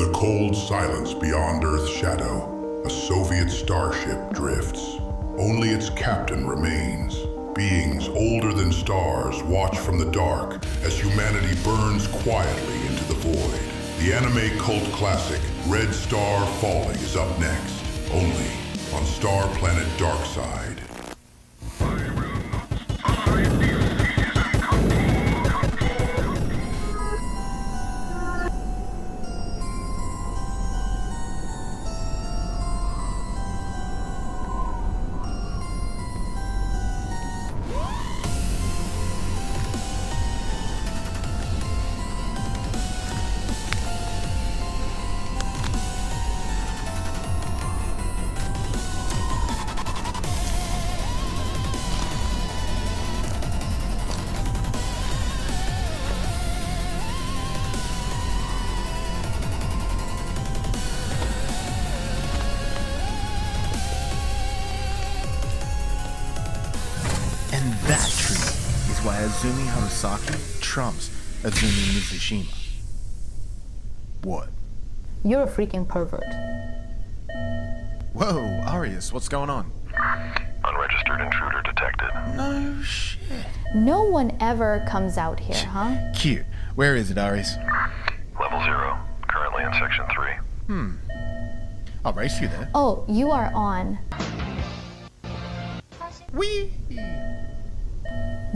the cold silence beyond Earth's shadow, a Soviet starship drifts. Only its captain remains. Beings older than stars watch from the dark as humanity burns quietly into the void. The anime cult classic Red Star Falling is up next, only on Starplanet Darkside. That tree is why Azumi Harasaki trumps Azumi Mizushima. What? You're a freaking pervert. Whoa, Arius, what's going on? Unregistered intruder detected. No shit. No one ever comes out here, huh? Cute. Where is it, Arius? Level 0. Currently in section 3. I'll race you there. Oh, you are on. Whee!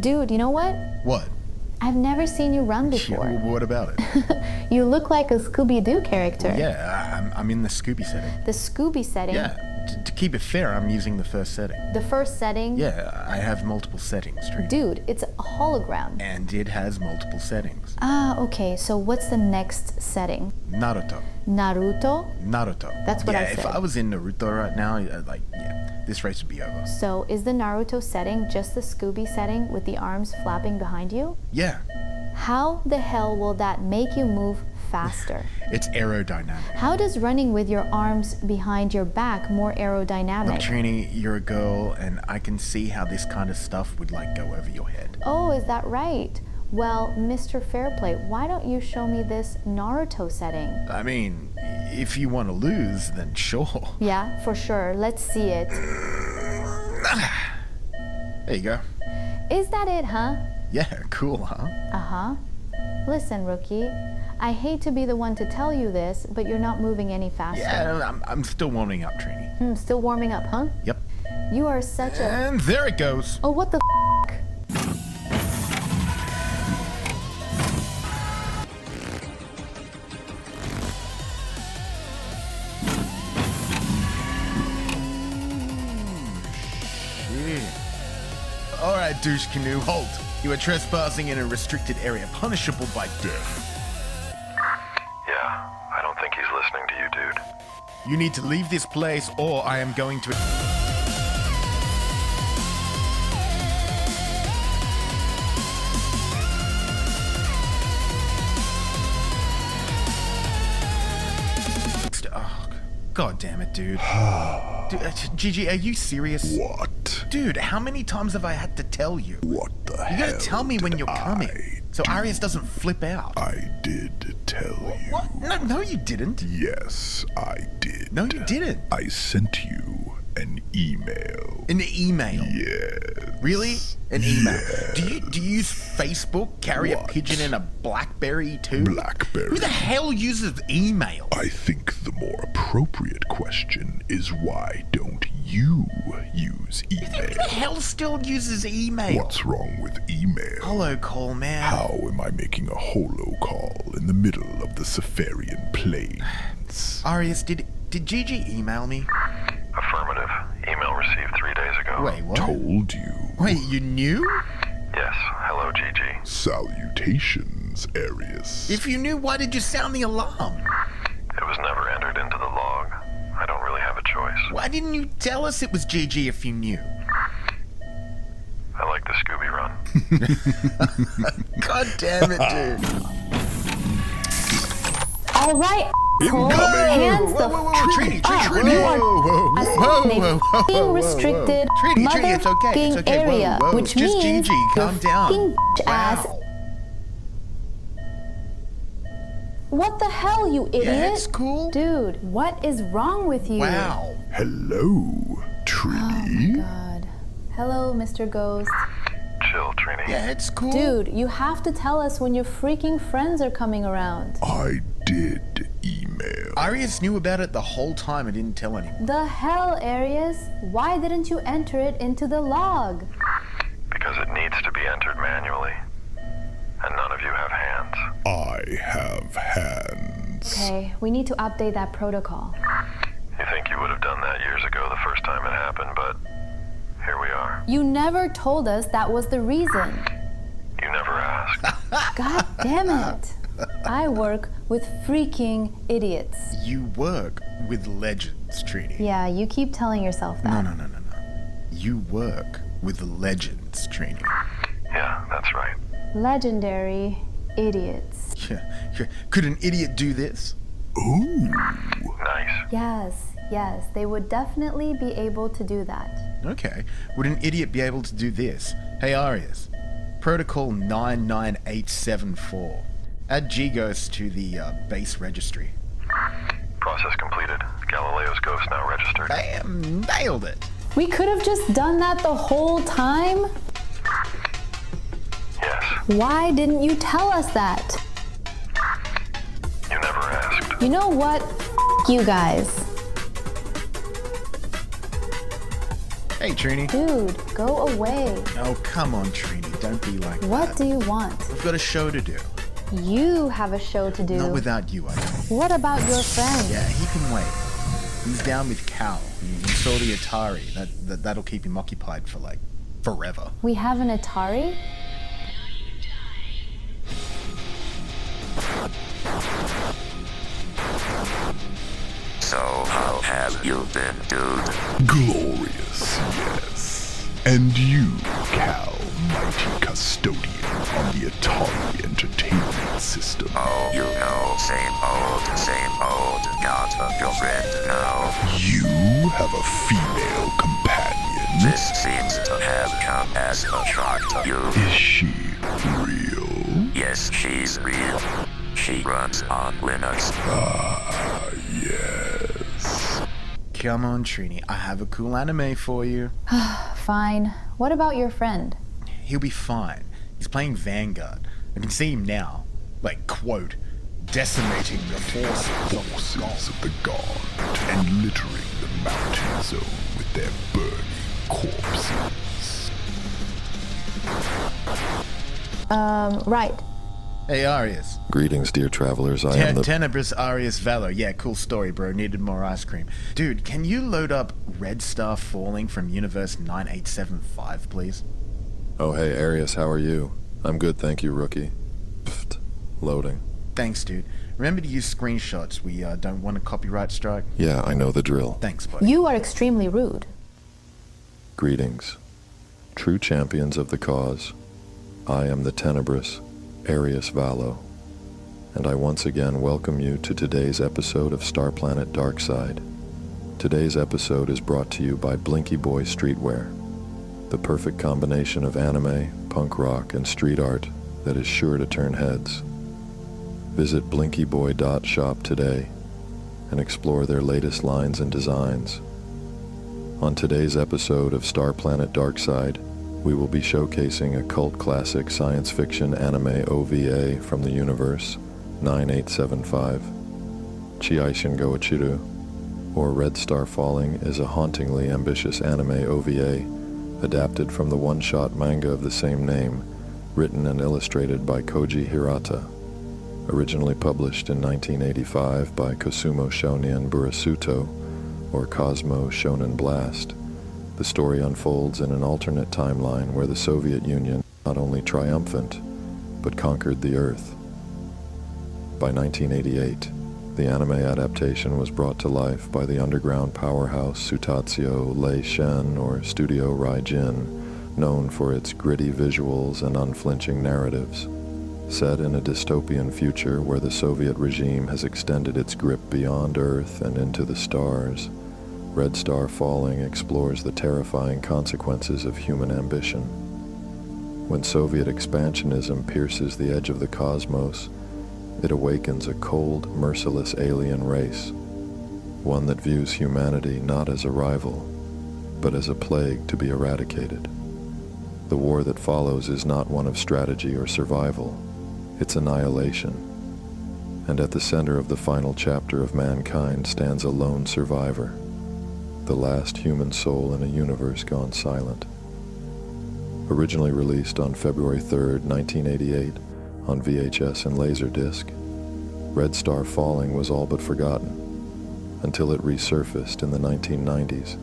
Dude, you know what? What? I've never seen you run before. What about it? You look like a Scooby-Doo character. Yeah, I'm in the Scooby setting. The Scooby setting? Yeah, to keep it fair, I'm using the first setting. The first setting? Yeah, I have multiple settings, Trina. Dude, it's a hologram. And it has multiple settings. Ah, okay, so what's the next setting? Naruto. Naruto? Naruto. That's what I Yeah, said. if I was in Naruto right now, this race would be over. So, is the Naruto setting just the Scooby setting with the arms flapping behind you? Yeah, How the hell will that make you move faster? it's aerodynamic. How does running with your arms behind your back more Look, aerodynamic? Trini, you're a girl, and I can see how this kind of stuff would, go over your head. Oh, is that right? Well, Mr. Fairplay, why don't you show me this Naruto setting? I mean, if you want to lose, then sure. Yeah, for sure. Let's see it. There you go. Is that it, huh? Yeah, cool, huh? Uh-huh. Listen, rookie, I hate to be the one to tell you this, but you're not moving any faster. Yeah, I'm still warming up, Trini. Still warming up, huh? Yep. You are such a... And there it goes. Oh, what the f***? Alright, douche canoe, halt. You are trespassing in a restricted area, punishable by death. Yeah, I don't think he's listening to you, dude. You need to leave this place, or I am going to... Oh, God damn it, dude. Dude, Gigi, are you serious? What? Dude, how many times have I had to tell you? What the hell? You gotta tell me when did you're coming, so Arius doesn't flip out. I did tell you. What? No, you didn't. Yes, I did. No, you didn't. I sent you an email. An email? Yes. Really? An email? Yes. Do you use Facebook? Carry a What? pigeon in a BlackBerry too? BlackBerry. Who the hell uses email? I think the more appropriate question is why don't you use Who email? the hell still uses email? What's wrong with email? Hello, call man. How am I making a holo call in the middle of the Sapharian plains? Arius, did Gigi email me? Affirmative. Email received 3 days ago. Wait, what? Told you. Wait, you knew? Yes. Hello, Gigi. Salutations, Arius. If you knew, why did you sound the alarm? It was never entered into the log. I don't really have a choice. Why didn't you tell us it was Gigi if you knew? I like the Scooby run. God damn it, dude. All right, asshole. Incoming! Hands the Trini, f*** up. Trini, You are in a whoa, restricted Trini, it's okay, motherfucking area, whoa, which just means Gigi, your calm down. f***ing ass. Wow. What the hell, you idiot? Yeah, it's cool. Dude, what is wrong with you? Wow. Hello, Trini. God. Hello, Mr. Ghost. Chill, Trini. Yeah, it's cool. Dude, you have to tell us when your freaking friends are coming around. I did email. Arius knew about it the whole time and didn't tell anyone. The hell, Arius? Why didn't you enter it into the log? Because it needs to be entered manually. And none of you have hands. I have hands. Okay, we need to update that protocol. You think you would have done that years ago the first time it happened, but here we are. You never told us that was the reason. You never asked. God damn it. I work with freaking idiots. You work with legends, Trini. Yeah, you keep telling yourself that. No. You work with legends, Trini. Yeah, that's right. Legendary idiots. Yeah. Could an idiot do this? Ooh. Nice. Yes, they would definitely be able to do that. Okay. Would an idiot be able to do this? Hey, Arius. Protocol 99874. Add G-Ghosts to the base registry. Process completed. Galileo's ghost now registered. Bam! Nailed it! We could have just done that the whole time? Yes. Why didn't you tell us that? You never asked. You know what? You guys. Hey, Trini. Dude, go away. Oh, come on, Trini. Don't be like What that. do you want? We've got a show to do. You have a show to do. Not without you, I think. What about your friend? Yeah, he can wait. He's down with Cal. He saw the Atari. That'll keep him occupied for, like, forever. We have an Atari? So how have you been, dude? Glorious, yes. And you, Cal, mighty custodian on the Atari Entertainment System. Oh, you know, same old. Got a girlfriend now. You have a female companion. This seems to have come as a shock to you. Is she real? Yes, she's real. She runs on Linux. Ah, yes. Come on, Trini. I have a cool anime for you. Fine. What about your friend? He'll be fine. He's playing Vanguard. I can see him now. Like, quote, decimating the forces Of the Gaunt and littering the mountain zone with their burning corpses. Right. Hey, Arius. Greetings, dear travelers. I am the... Tenebris Arius Valor. Yeah, cool story, bro. Needed more ice cream. Dude, can you load up Red Star Falling from Universe 9875, please? Oh, hey, Arius, how are you? I'm good, thank you, rookie. Pfft. Loading. Thanks, dude. Remember to use screenshots. We don't want a copyright strike. Yeah, I know the drill. Thanks, buddy. You are extremely rude. Greetings. True champions of the cause. I am the Tenebris Arius Valo, and I once again welcome you to today's episode of Starplanet Darkside. Today's episode is brought to you by Blinky Boy Streetwear, the perfect combination of anime, punk rock, and street art that is sure to turn heads. Visit blinkyboy.shop today and explore their latest lines and designs. On today's episode of Starplanet Darkside, we will be showcasing a cult classic science fiction anime OVA from the universe 9875. Chiaishin Goichiru, or Red Star Falling, is a hauntingly ambitious anime OVA adapted from the one-shot manga of the same name, written and illustrated by Koji Hirata. Originally published in 1985 by Kosumo Shonen Burasuto, or Cosmo Shonen Blast, the story unfolds in an alternate timeline where the Soviet Union not only triumphant, but conquered the Earth. By 1988, the anime adaptation was brought to life by the underground powerhouse Sutatsuyo Lei Shen, or Studio Ryujin, known for its gritty visuals and unflinching narratives. Set in a dystopian future where the Soviet regime has extended its grip beyond Earth and into the stars, Red Star Falling explores the terrifying consequences of human ambition. When Soviet expansionism pierces the edge of the cosmos, it awakens a cold, merciless alien race, one that views humanity not as a rival, but as a plague to be eradicated. The war that follows is not one of strategy or survival, it's annihilation. And at the center of the final chapter of mankind stands a lone survivor, the last human soul in a universe gone silent. Originally released on February 3rd, 1988, on VHS and Laserdisc, Red Star Falling was all but forgotten, until it resurfaced in the 1990s,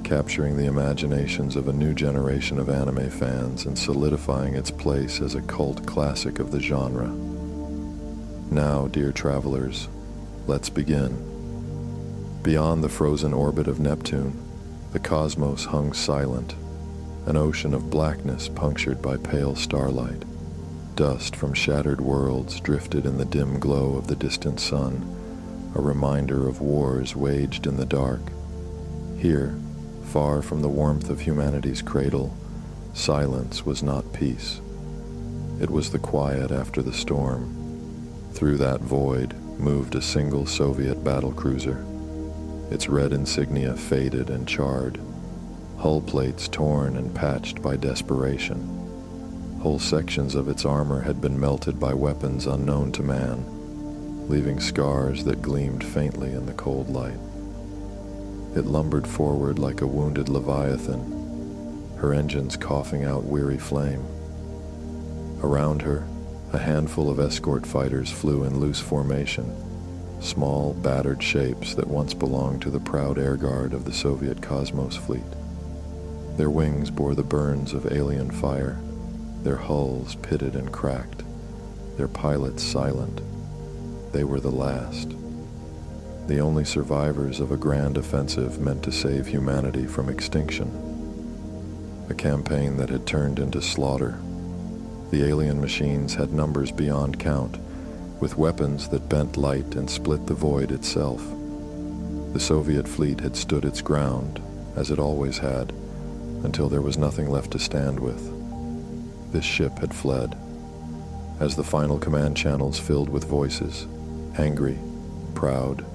capturing the imaginations of a new generation of anime fans and solidifying its place as a cult classic of the genre. Now, dear travelers, let's begin. Beyond the frozen orbit of Neptune, the cosmos hung silent, an ocean of blackness punctured by pale starlight. Dust from shattered worlds drifted in the dim glow of the distant sun, a reminder of wars waged in the dark. Here, far from the warmth of humanity's cradle, silence was not peace. It was the quiet after the storm. Through that void moved a single Soviet battlecruiser, its red insignia faded and charred, hull plates torn and patched by desperation. Whole sections of its armor had been melted by weapons unknown to man, leaving scars that gleamed faintly in the cold light. It lumbered forward like a wounded leviathan, her engines coughing out weary flame. Around her, a handful of escort fighters flew in loose formation, small, battered shapes that once belonged to the proud air guard of the Soviet Cosmos fleet. Their wings bore the burns of alien fire, their hulls pitted and cracked, their pilots silent. They were the last, the only survivors of a grand offensive meant to save humanity from extinction. A campaign that had turned into slaughter. The alien machines had numbers beyond count, with weapons that bent light and split the void itself. The Soviet fleet had stood its ground, as it always had, until there was nothing left to stand with. This ship had fled. As the final command channels filled with voices, angry, proud,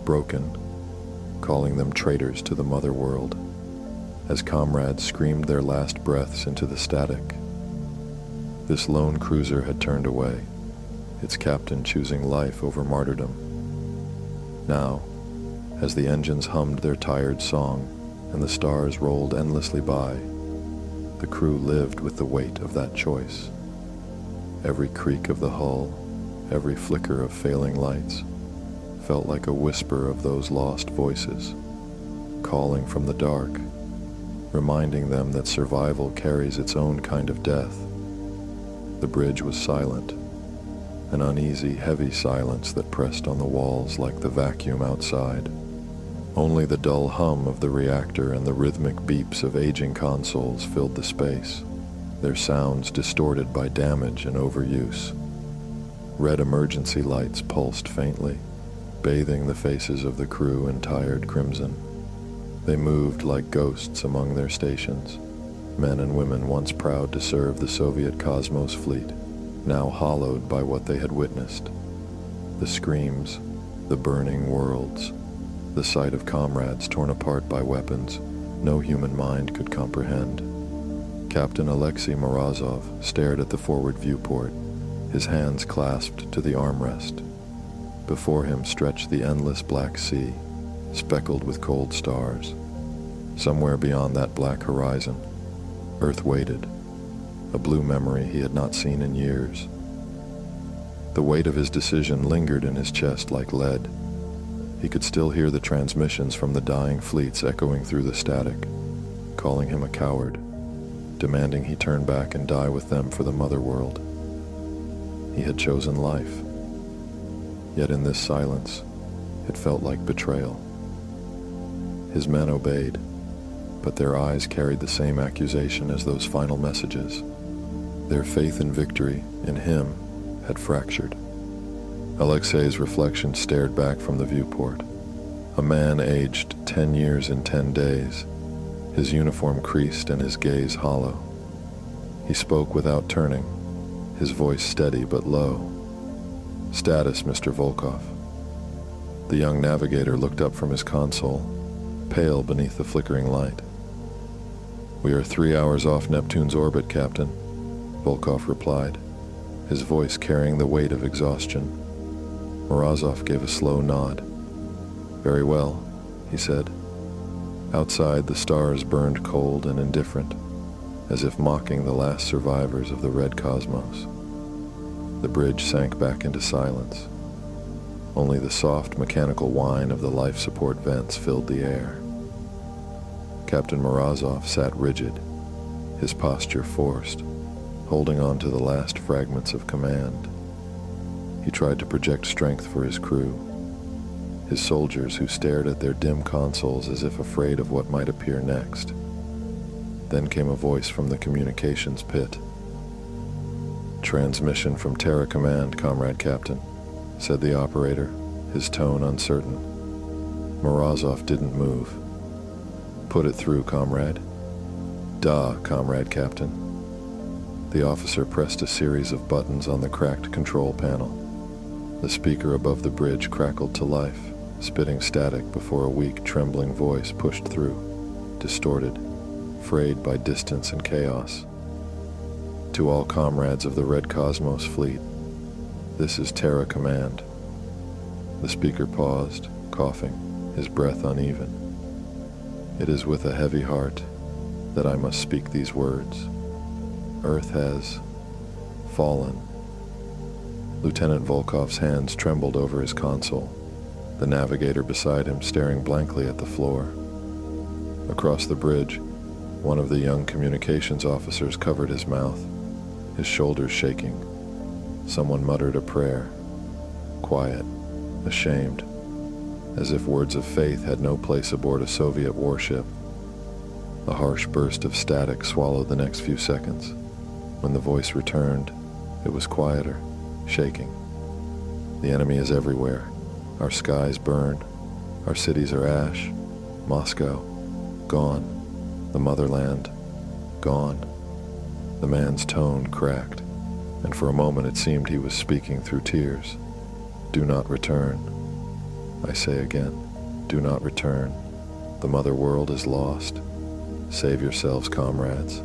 broken, calling them traitors to the mother world, as comrades screamed their last breaths into the static. This lone cruiser had turned away, its captain choosing life over martyrdom. Now, as the engines hummed their tired song and the stars rolled endlessly by, the crew lived with the weight of that choice. Every creak of the hull, every flicker of failing lights, felt like a whisper of those lost voices, calling from the dark, reminding them that survival carries its own kind of death. The bridge was silent, an uneasy, heavy silence that pressed on the walls like the vacuum outside. Only the dull hum of the reactor and the rhythmic beeps of aging consoles filled the space, their sounds distorted by damage and overuse. Red emergency lights pulsed faintly, bathing the faces of the crew in tired crimson. They moved like ghosts among their stations, men and women once proud to serve the Soviet Cosmos fleet, now hollowed by what they had witnessed. The screams, the burning worlds, the sight of comrades torn apart by weapons no human mind could comprehend. Captain Alexei Morozov stared at the forward viewport, his hands clasped to the armrest. Before him stretched the endless black sea, speckled with cold stars. Somewhere beyond that black horizon, Earth waited, a blue memory he had not seen in years. The weight of his decision lingered in his chest like lead. He could still hear the transmissions from the dying fleets echoing through the static, calling him a coward, demanding he turn back and die with them for the mother world. He had chosen life. Yet in this silence, it felt like betrayal. His men obeyed, but their eyes carried the same accusation as those final messages. Their faith in victory, in him, had fractured. Alexei's reflection stared back from the viewport. A man aged 10 years in 10 days, his uniform creased and his gaze hollow. He spoke without turning, his voice steady but low. Status, Mr. Volkov. The young navigator looked up from his console, pale beneath the flickering light. We are 3 hours off Neptune's orbit, Captain, Volkov replied, his voice carrying the weight of exhaustion. Morozov gave a slow nod. Very well, he said. Outside, the stars burned cold and indifferent, as if mocking the last survivors of the red cosmos. The bridge sank back into silence. Only the soft mechanical whine of the life support vents filled the air. Captain Morozov sat rigid, his posture forced, holding on to the last fragments of command. He tried to project strength for his crew, his soldiers who stared at their dim consoles as if afraid of what might appear next. Then came a voice from the communications pit. Transmission from Terra Command, Comrade Captain, said the operator, his tone uncertain. Morozov didn't move. Put it through, comrade. Da, Comrade Captain. The officer pressed a series of buttons on the cracked control panel. The speaker above the bridge crackled to life, spitting static before a weak, trembling voice pushed through, distorted, frayed by distance and chaos. To all comrades of the Red Cosmos Fleet, this is Terra Command. The speaker paused, coughing, his breath uneven. It is with a heavy heart that I must speak these words. Earth has fallen. Lieutenant Volkov's hands trembled over his console, the navigator beside him staring blankly at the floor. Across the bridge, one of the young communications officers covered his mouth, his shoulders shaking. Someone muttered a prayer, quiet, ashamed, as if words of faith had no place aboard a Soviet warship. A harsh burst of static swallowed the next few seconds. When the voice returned, it was quieter, shaking. The enemy is everywhere. Our skies burn. Our cities are ash. Moscow, gone. The motherland, gone. The man's tone cracked, and for a moment it seemed he was speaking through tears. Do not return. I say again, do not return. The mother world is lost. Save yourselves, comrades.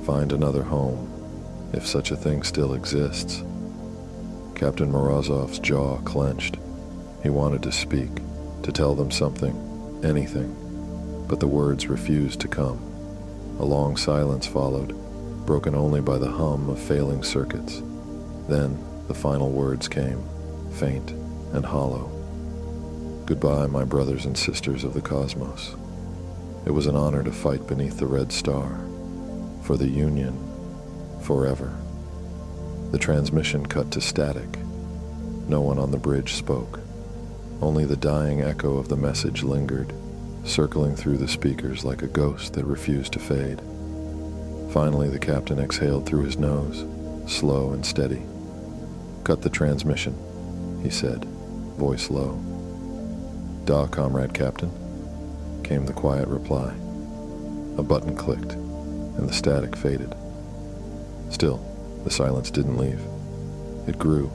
Find another home, if such a thing still exists. Captain Morozov's jaw clenched. He wanted to speak, to tell them something, anything, but the words refused to come. A long silence followed, broken only by the hum of failing circuits. Then the final words came, faint and hollow. Goodbye, my brothers and sisters of the cosmos. It was an honor to fight beneath the red star. For the Union, forever. The transmission cut to static. No one on the bridge spoke. Only the dying echo of the message lingered, circling through the speakers like a ghost that refused to fade. Finally, the captain exhaled through his nose, slow and steady. Cut the transmission, he said, voice low. Da, Comrade Captain, came the quiet reply. A button clicked, and the static faded. Still, the silence didn't leave. It grew,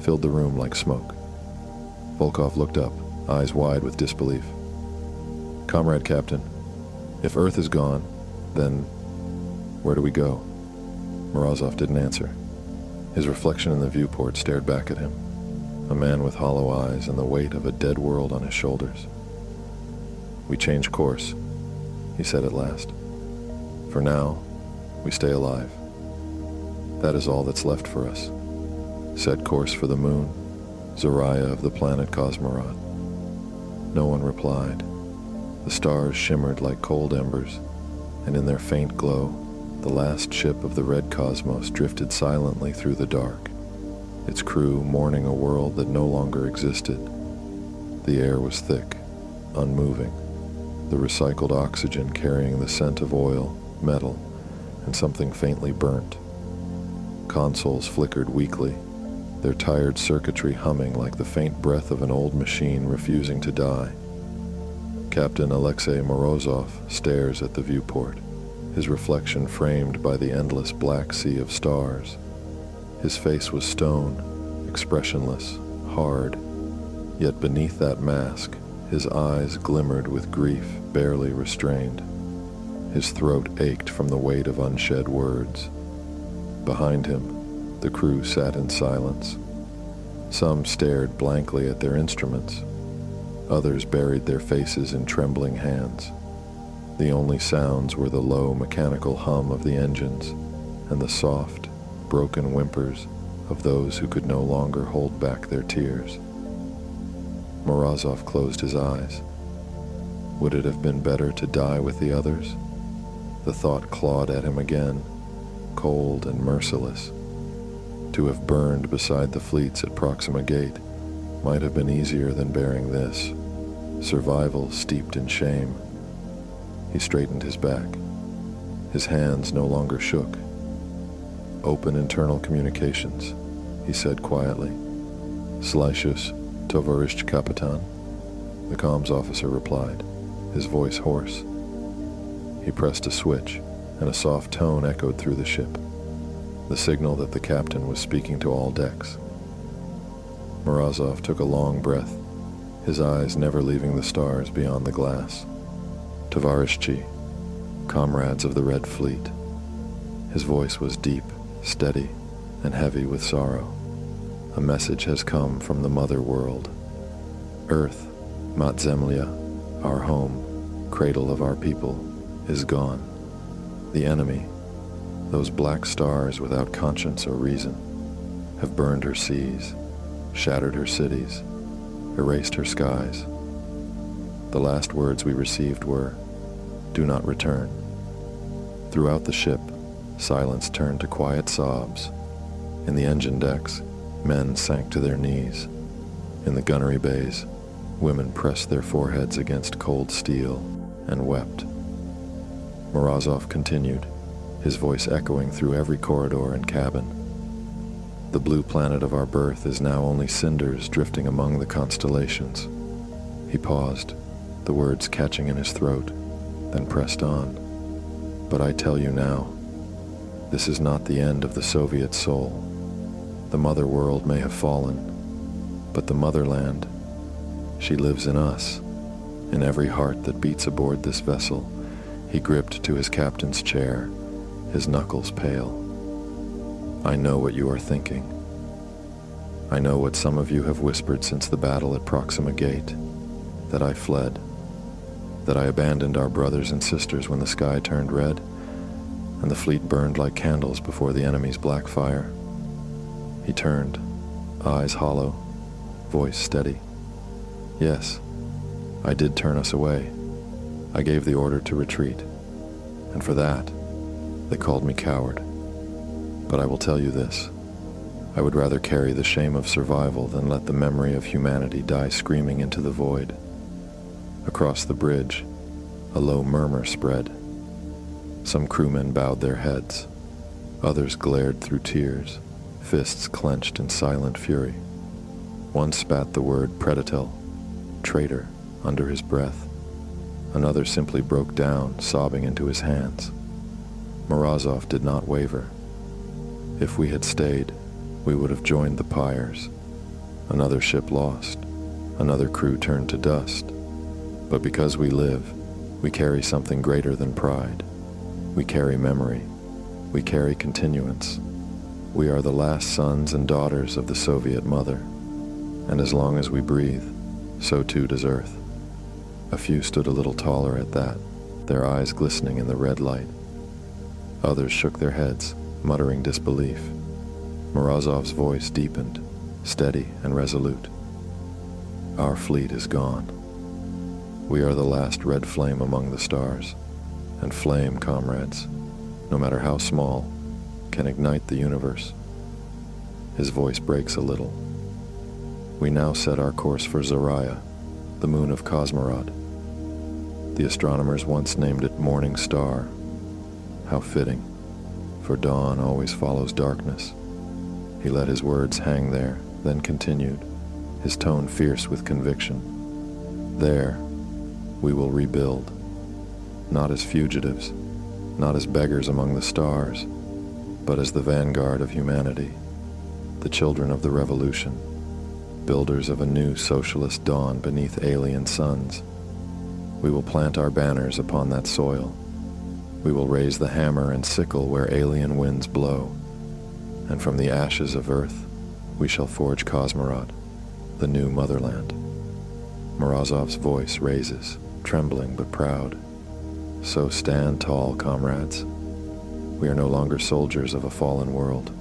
filled the room like smoke. Volkov looked up, eyes wide with disbelief. Comrade Captain, if Earth is gone, then where do we go? Morozov didn't answer. His reflection in the viewport stared back at him, a man with hollow eyes and the weight of a dead world on his shoulders. We change course, he said at last. For now, we stay alive. That is all that's left for us. Set course for the moon, Zoraya of the planet Cosmorod. No one replied. The stars shimmered like cold embers, and in their faint glow, the last ship of the red cosmos drifted silently through the dark, its crew mourning a world that no longer existed. The air was thick, unmoving, the recycled oxygen carrying the scent of oil, metal, and something faintly burnt. Consoles flickered weakly, their tired circuitry humming like the faint breath of an old machine refusing to die. Captain Alexei Morozov stares at the viewport, his reflection framed by the endless black sea of stars. His face was stone, expressionless, hard, yet beneath that mask, his eyes glimmered with grief barely restrained. His throat ached from the weight of unshed words. Behind him, the crew sat in silence. Some stared blankly at their instruments. Others buried their faces in trembling hands. The only sounds were the low mechanical hum of the engines and the soft, broken whimpers of those who could no longer hold back their tears. Morozov closed his eyes. Would it have been better to die with the others? The thought clawed at him again, cold and merciless. To have burned beside the fleets at Proxima Gate might have been easier than bearing this, survival steeped in shame. He straightened his back. His hands no longer shook. "Open internal communications," he said quietly. "Slicius, Tovarish Kapitan," the comms officer replied, his voice hoarse. He pressed a switch, and a soft tone echoed through the ship, the signal that the captain was speaking to all decks. Morozov took a long breath, his eyes never leaving the stars beyond the glass. "Tovarishchi, comrades of the Red Fleet." His voice was deep, steady, and heavy with sorrow. "A message has come from the mother world. Earth, Matzemlia, our home, cradle of our people, is gone. The enemy, those black stars without conscience or reason, have burned her seas, shattered her cities, erased her skies. The last words we received were, 'Do not return.'" Throughout the ship, silence turned to quiet sobs. In the engine decks, men sank to their knees. In the gunnery bays, women pressed their foreheads against cold steel and wept. Morozov continued, his voice echoing through every corridor and cabin. "The blue planet of our birth is now only cinders drifting among the constellations." He paused, the words catching in his throat, then pressed on. "But I tell you now, this is not the end of the Soviet soul. The mother world may have fallen, but the motherland, she lives in us, in every heart that beats aboard this vessel." He gripped to his captain's chair, his knuckles pale. "I know what you are thinking. I know what some of you have whispered since the battle at Proxima Gate, that I fled, that I abandoned our brothers and sisters when the sky turned red, and the fleet burned like candles before the enemy's black fire." He turned, eyes hollow, voice steady. "Yes, I did turn us away. I gave the order to retreat, and for that, they called me coward. But I will tell you this, I would rather carry the shame of survival than let the memory of humanity die screaming into the void." Across the bridge, a low murmur spread. Some crewmen bowed their heads. Others glared through tears, fists clenched in silent fury. One spat the word "Predatel," traitor, under his breath. Another simply broke down, sobbing into his hands. Morozov did not waver. If we had stayed, we would have joined the pyres. Another ship lost, another crew turned to dust. But because we live, we carry something greater than pride. We carry memory. We carry continuance. We are the last sons and daughters of the Soviet mother. And as long as we breathe, so too does Earth. A few stood a little taller at that, their eyes glistening in the red light. Others shook their heads, muttering disbelief. Morozov's voice deepened, steady and resolute. "Our fleet is gone. We are the last red flame among the stars, and flame, comrades, no matter how small, can ignite the universe." His voice breaks a little. "We now set our course for Zarya, the moon of Cosmorod. The astronomers once named it Morning Star. How fitting, for dawn always follows darkness." He let his words hang there, then continued, his tone fierce with conviction. "There, we will rebuild, not as fugitives, not as beggars among the stars, but as the vanguard of humanity. the children of the revolution, builders of a new socialist dawn beneath alien suns. We will plant our banners upon that soil. We will raise the hammer and sickle where alien winds blow, and from the ashes of Earth we shall forge Cosmorod, the new motherland. Morozov's voice raises, trembling but proud. So stand tall, comrades. We are no longer soldiers of a fallen world.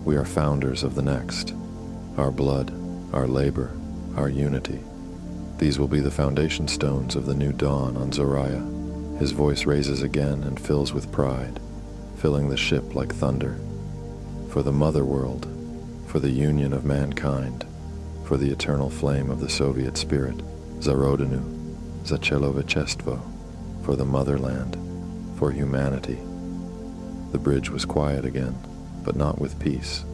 We are founders of the next. Our blood, our labor, our unity. These will be the foundation stones of the new dawn on Zoraya. His voice raises again and fills with pride, filling the ship like thunder. For the mother world, for the union of mankind, for the eternal flame of the Soviet spirit, Zarodinu, Zachelovechestvo, for the motherland, for humanity. The bridge was quiet again, but not with peace,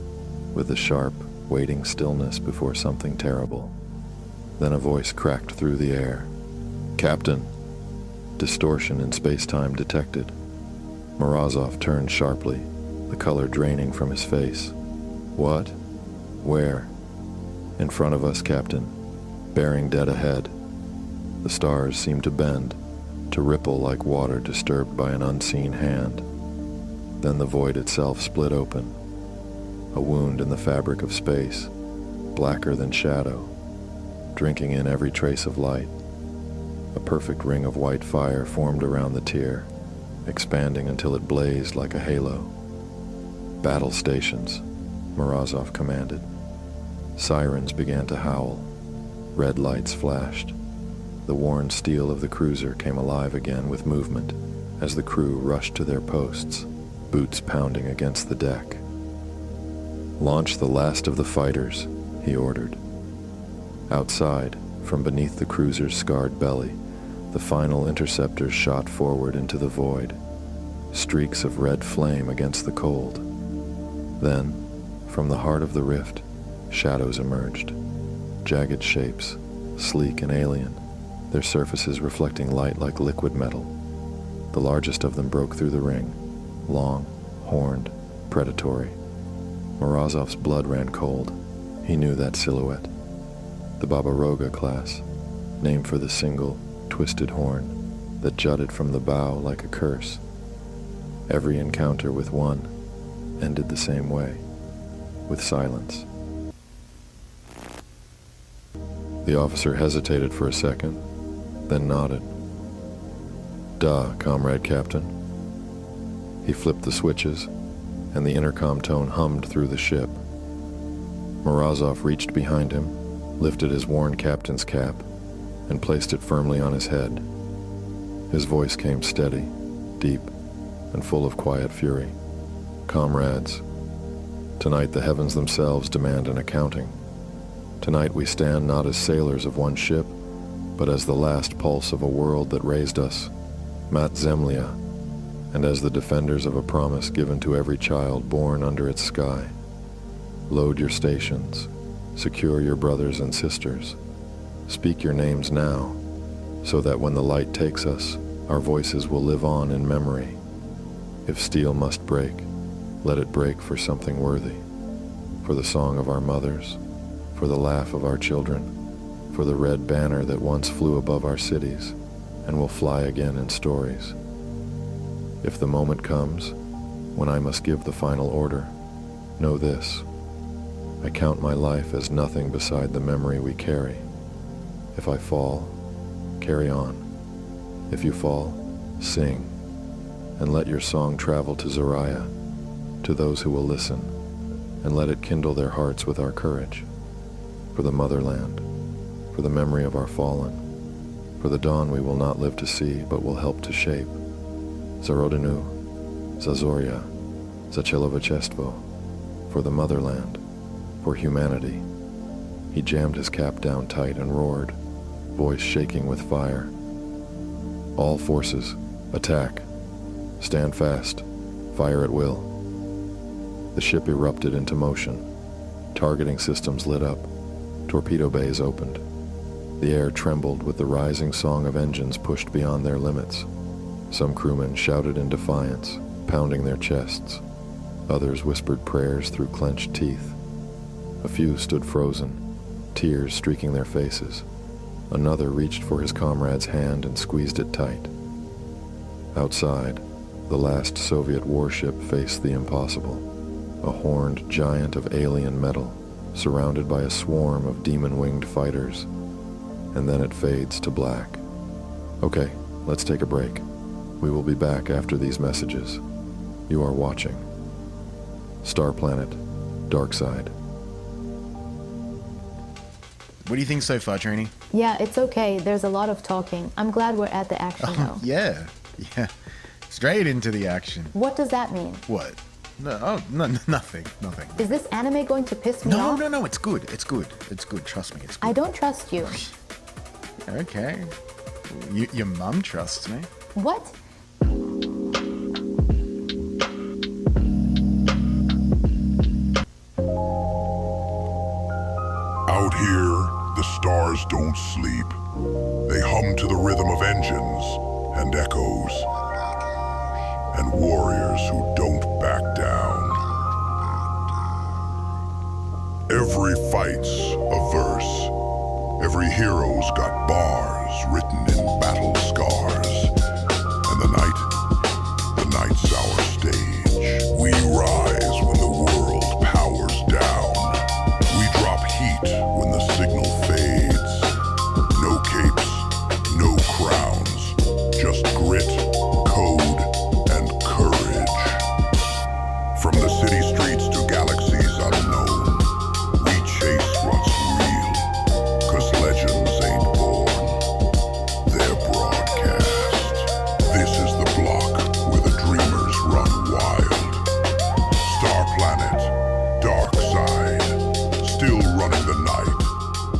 with the sharp, waiting stillness before something terrible. Then a voice cracked through the air. "Captain!" Distortion in space-time detected. Morozov turned sharply, the color draining from his face. "What? Where?" "In front of us, Captain. Bearing dead ahead." The stars seemed to bend, to ripple like water disturbed by an unseen hand. Then the void itself split open. A wound in the fabric of space, blacker than shadow, drinking in every trace of light. A perfect ring of white fire formed around the tier, expanding until it blazed like a halo. "Battle stations," Morozov commanded. Sirens began to howl. Red lights flashed. The worn steel of the cruiser came alive again with movement as the crew rushed to their posts, boots pounding against the deck. "Launch the last of the fighters," he ordered. Outside, from beneath the cruiser's scarred belly, the final interceptors shot forward into the void, streaks of red flame against the cold. Then, from the heart of the rift, shadows emerged, jagged shapes, sleek and alien, their surfaces reflecting light like liquid metal. The largest of them broke through the ring, long, horned, predatory. Morozov's blood ran cold. He knew that silhouette. The Babaroga class, named for the single, twisted horn that jutted from the bow like a curse. Every encounter with one ended the same way, with silence. The officer hesitated for a second, then nodded. "Duh, Comrade Captain." He flipped the switches, and the intercom tone hummed through the ship. Morozov reached behind him, lifted his worn captain's cap, and placed it firmly on his head. His voice came steady, deep, and full of quiet fury. "Comrades, tonight the heavens themselves demand an accounting. Tonight we stand not as sailors of one ship, but as the last pulse of a world that raised us, Mat Zemlya, and as the defenders of a promise given to every child born under its sky. Load your stations, secure your brothers and sisters, speak your names now, so that when the light takes us, our voices will live on in memory. If steel must break, let it break for something worthy, for the song of our mothers, for the laugh of our children, for the red banner that once flew above our cities and will fly again in stories. If the moment comes when I must give the final order, know this: I count my life as nothing beside the memory we carry. If I fall, carry on. If you fall, sing, and let your song travel to Zoraya, to those who will listen, and let it kindle their hearts with our courage. For the motherland, for the memory of our fallen, for the dawn we will not live to see but will help to shape. Zarodinu, Zazoria, Zachelovechestvo, for the motherland, for humanity. He jammed his cap down tight and roared, voice shaking with fire. All forces, attack. Stand fast. Fire at will. The ship erupted into motion. Targeting systems lit up. Torpedo bays opened. The air trembled with the rising song of engines pushed beyond their limits. Some crewmen shouted in defiance, pounding their chests. Others whispered prayers through clenched teeth. A few stood frozen, tears streaking their faces. Another reached for his comrade's hand and squeezed it tight. Outside, the last Soviet warship faced the impossible, a horned giant of alien metal, surrounded by a swarm of demon-winged fighters. And then it fades to black. Okay, let's take a break. We will be back after these messages. You are watching Starplanet Darkside. What do you think so far, Trini? Yeah, it's okay. There's a lot of talking. I'm glad we're at the action now. Yeah. Straight into the action. What does that mean? What? No, nothing. Is this anime going to piss me off? No, it's good. It's good. Trust me, it's good. I don't trust you. Okay. Your mum trusts me. What? Out here, the stars don't sleep. They hum to the rhythm of engines and echoes, and warriors who don't back down. Every fight's a verse. Every hero's got bars written in battle scars. And the night's our stage. We rise when the world powers down. We drop heat when the signal fades. No capes, no crowns, just grit, code, and courage. From the city streets to galaxies unknown, we chase what's real, 'cause legends ain't born, they're broadcast. This is the block where the dreamers run wild. Starplanet Darkside, still running the night,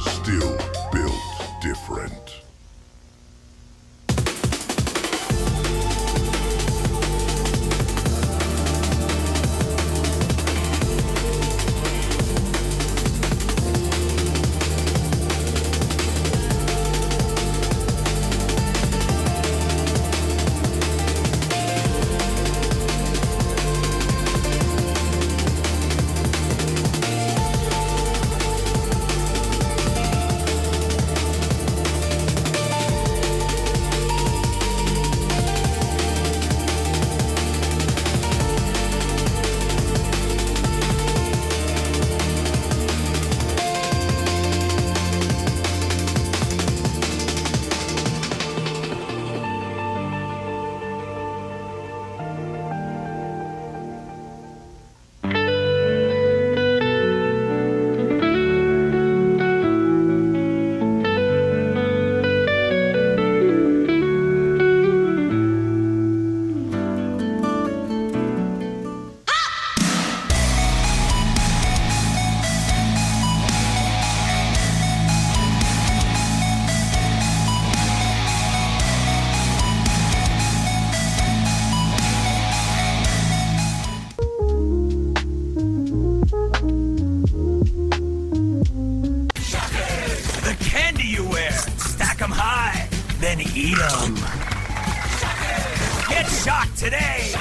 still built different. The candy you wear, stack 'em high, then eat 'em. Get shocked today!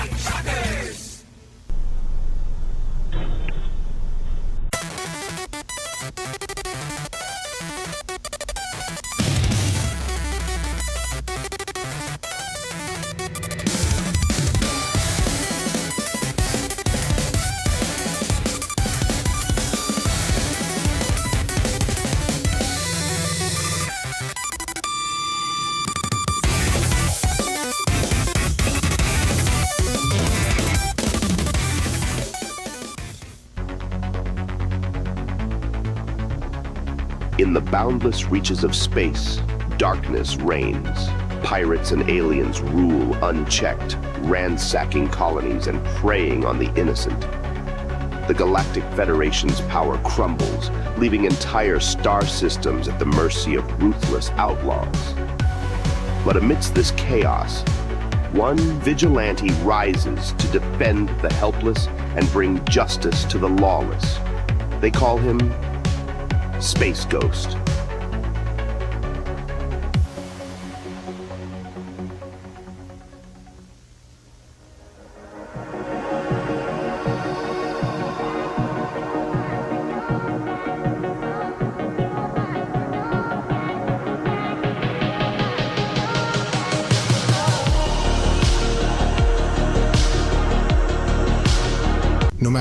In the boundless reaches of space, darkness reigns. Pirates and aliens rule unchecked, ransacking colonies and preying on the innocent. The Galactic Federation's power crumbles, leaving entire star systems at the mercy of ruthless outlaws. But amidst this chaos, one vigilante rises to defend the helpless and bring justice to the lawless. They call him Space Ghost.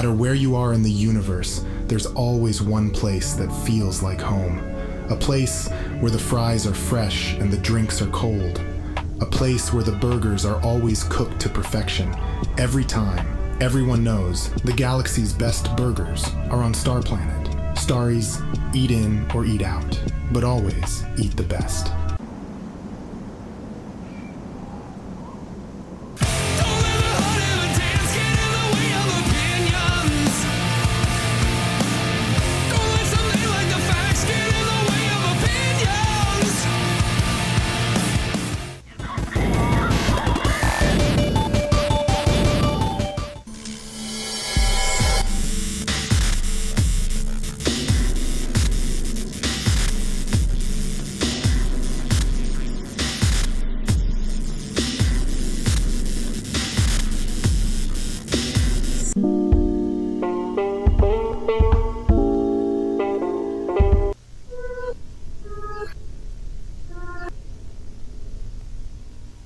matter where you are in the universe, there's always one place that feels like home. A place where the fries are fresh and the drinks are cold. A place where the burgers are always cooked to perfection. Every time, everyone knows the galaxy's best burgers are on Starplanet. Starries eat in or eat out, but always eat the best.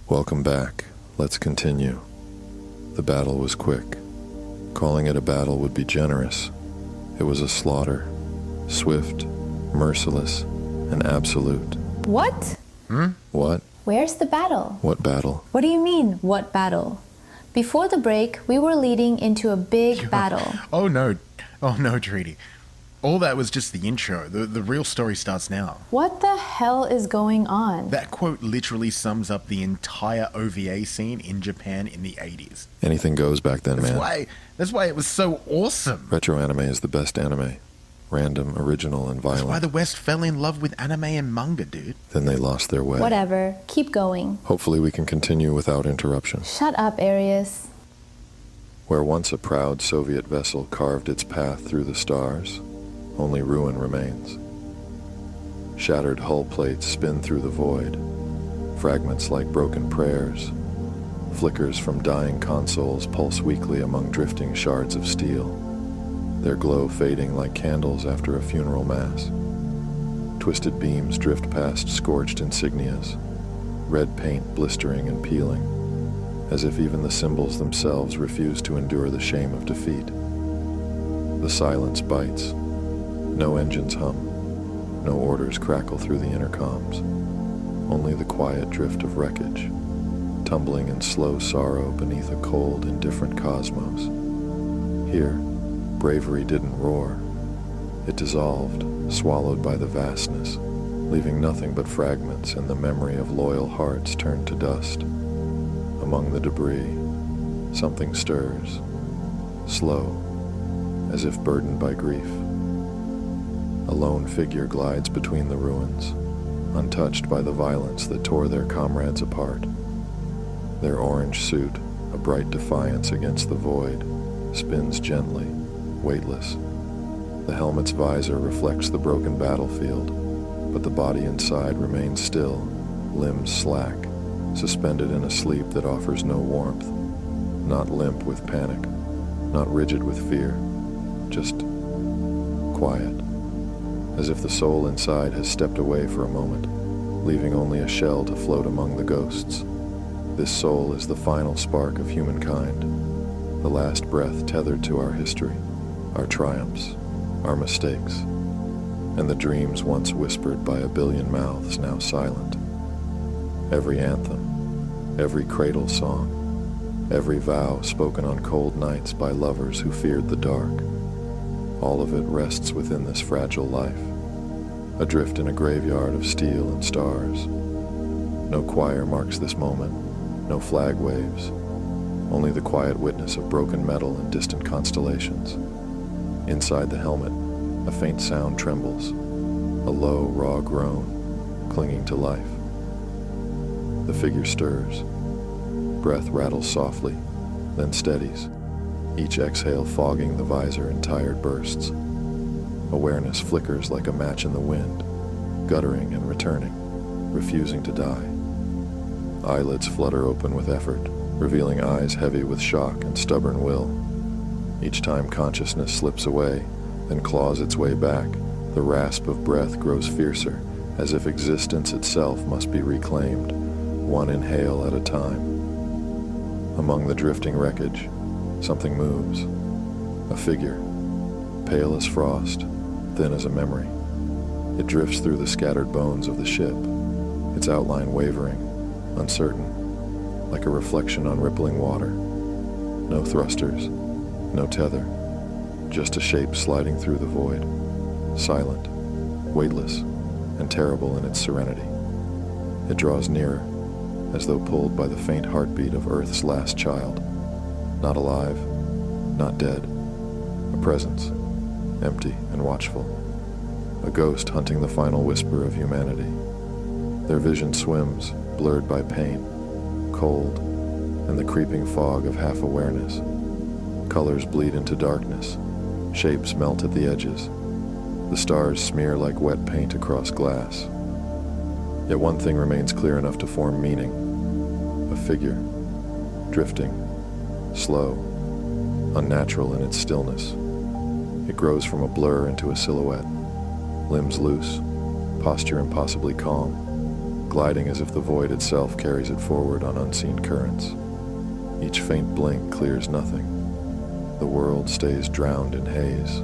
Welcome back. Let's continue. The battle was quick. Calling it a battle would be generous. It was a slaughter. Swift, merciless, and absolute. What? What? Where's the battle? What battle? What do you mean, what battle? Before the break, we were leading into a big battle. Oh no, Treaty. All that was just the intro. The real story starts now. What the hell is going on? That quote literally sums up the entire OVA scene in Japan in the 80s. Anything goes back then, man. That's why it was so awesome. Retro anime is the best anime. Random, original, and violent. That's why the West fell in love with anime and manga, dude. Then they lost their way. Whatever. Keep going. Hopefully we can continue without interruption. Shut up, Arius. Where once a proud Soviet vessel carved its path through the stars, only ruin remains. Shattered hull plates spin through the void, fragments like broken prayers. Flickers from dying consoles pulse weakly among drifting shards of steel, their glow fading like candles after a funeral mass. Twisted beams drift past scorched insignias, red paint blistering and peeling, as if even the symbols themselves refuse to endure the shame of defeat. The silence bites. No engines hum, no orders crackle through the intercoms, only the quiet drift of wreckage, tumbling in slow sorrow beneath a cold, indifferent cosmos. Here, bravery didn't roar. It dissolved, swallowed by the vastness, leaving nothing but fragments and the memory of loyal hearts turned to dust. Among the debris, something stirs, slow, as if burdened by grief. A lone figure glides between the ruins, untouched by the violence that tore their comrades apart. Their orange suit, a bright defiance against the void, spins gently, weightless. The helmet's visor reflects the broken battlefield, but the body inside remains still, limbs slack, suspended in a sleep that offers no warmth, not limp with panic, not rigid with fear, just quiet. As if the soul inside has stepped away for a moment, leaving only a shell to float among the ghosts. This soul is the final spark of humankind, the last breath tethered to our history, our triumphs, our mistakes, and the dreams once whispered by a billion mouths now silent. Every anthem, every cradle song, every vow spoken on cold nights by lovers who feared the dark, all of it rests within this fragile life, adrift in a graveyard of steel and stars. No choir marks this moment, no flag waves, only the quiet witness of broken metal and distant constellations. Inside the helmet, a faint sound trembles, a low, raw groan, clinging to life. The figure stirs. Breath rattles softly, then steadies, each exhale fogging the visor in tired bursts. Awareness flickers like a match in the wind, guttering and returning, refusing to die. Eyelids flutter open with effort, revealing eyes heavy with shock and stubborn will. Each time consciousness slips away, then claws its way back, the rasp of breath grows fiercer, as if existence itself must be reclaimed, one inhale at a time. Among the drifting wreckage, something moves. A figure, pale as frost, thin as a memory. It drifts through the scattered bones of the ship, its outline wavering, uncertain, like a reflection on rippling water. No thrusters, no tether, just a shape sliding through the void, silent, weightless, and terrible in its serenity. It draws nearer, as though pulled by the faint heartbeat of Earth's last child. Not alive, not dead. A presence, empty and watchful. A ghost hunting the final whisper of humanity. Their vision swims, blurred by pain, cold, and the creeping fog of half-awareness. Colors bleed into darkness. Shapes melt at the edges. The stars smear like wet paint across glass. Yet one thing remains clear enough to form meaning. A figure, drifting, slow, unnatural in its stillness. It grows from a blur into a silhouette, limbs loose, posture impossibly calm, gliding as if the void itself carries it forward on unseen currents. Each faint blink clears nothing. The world stays drowned in haze.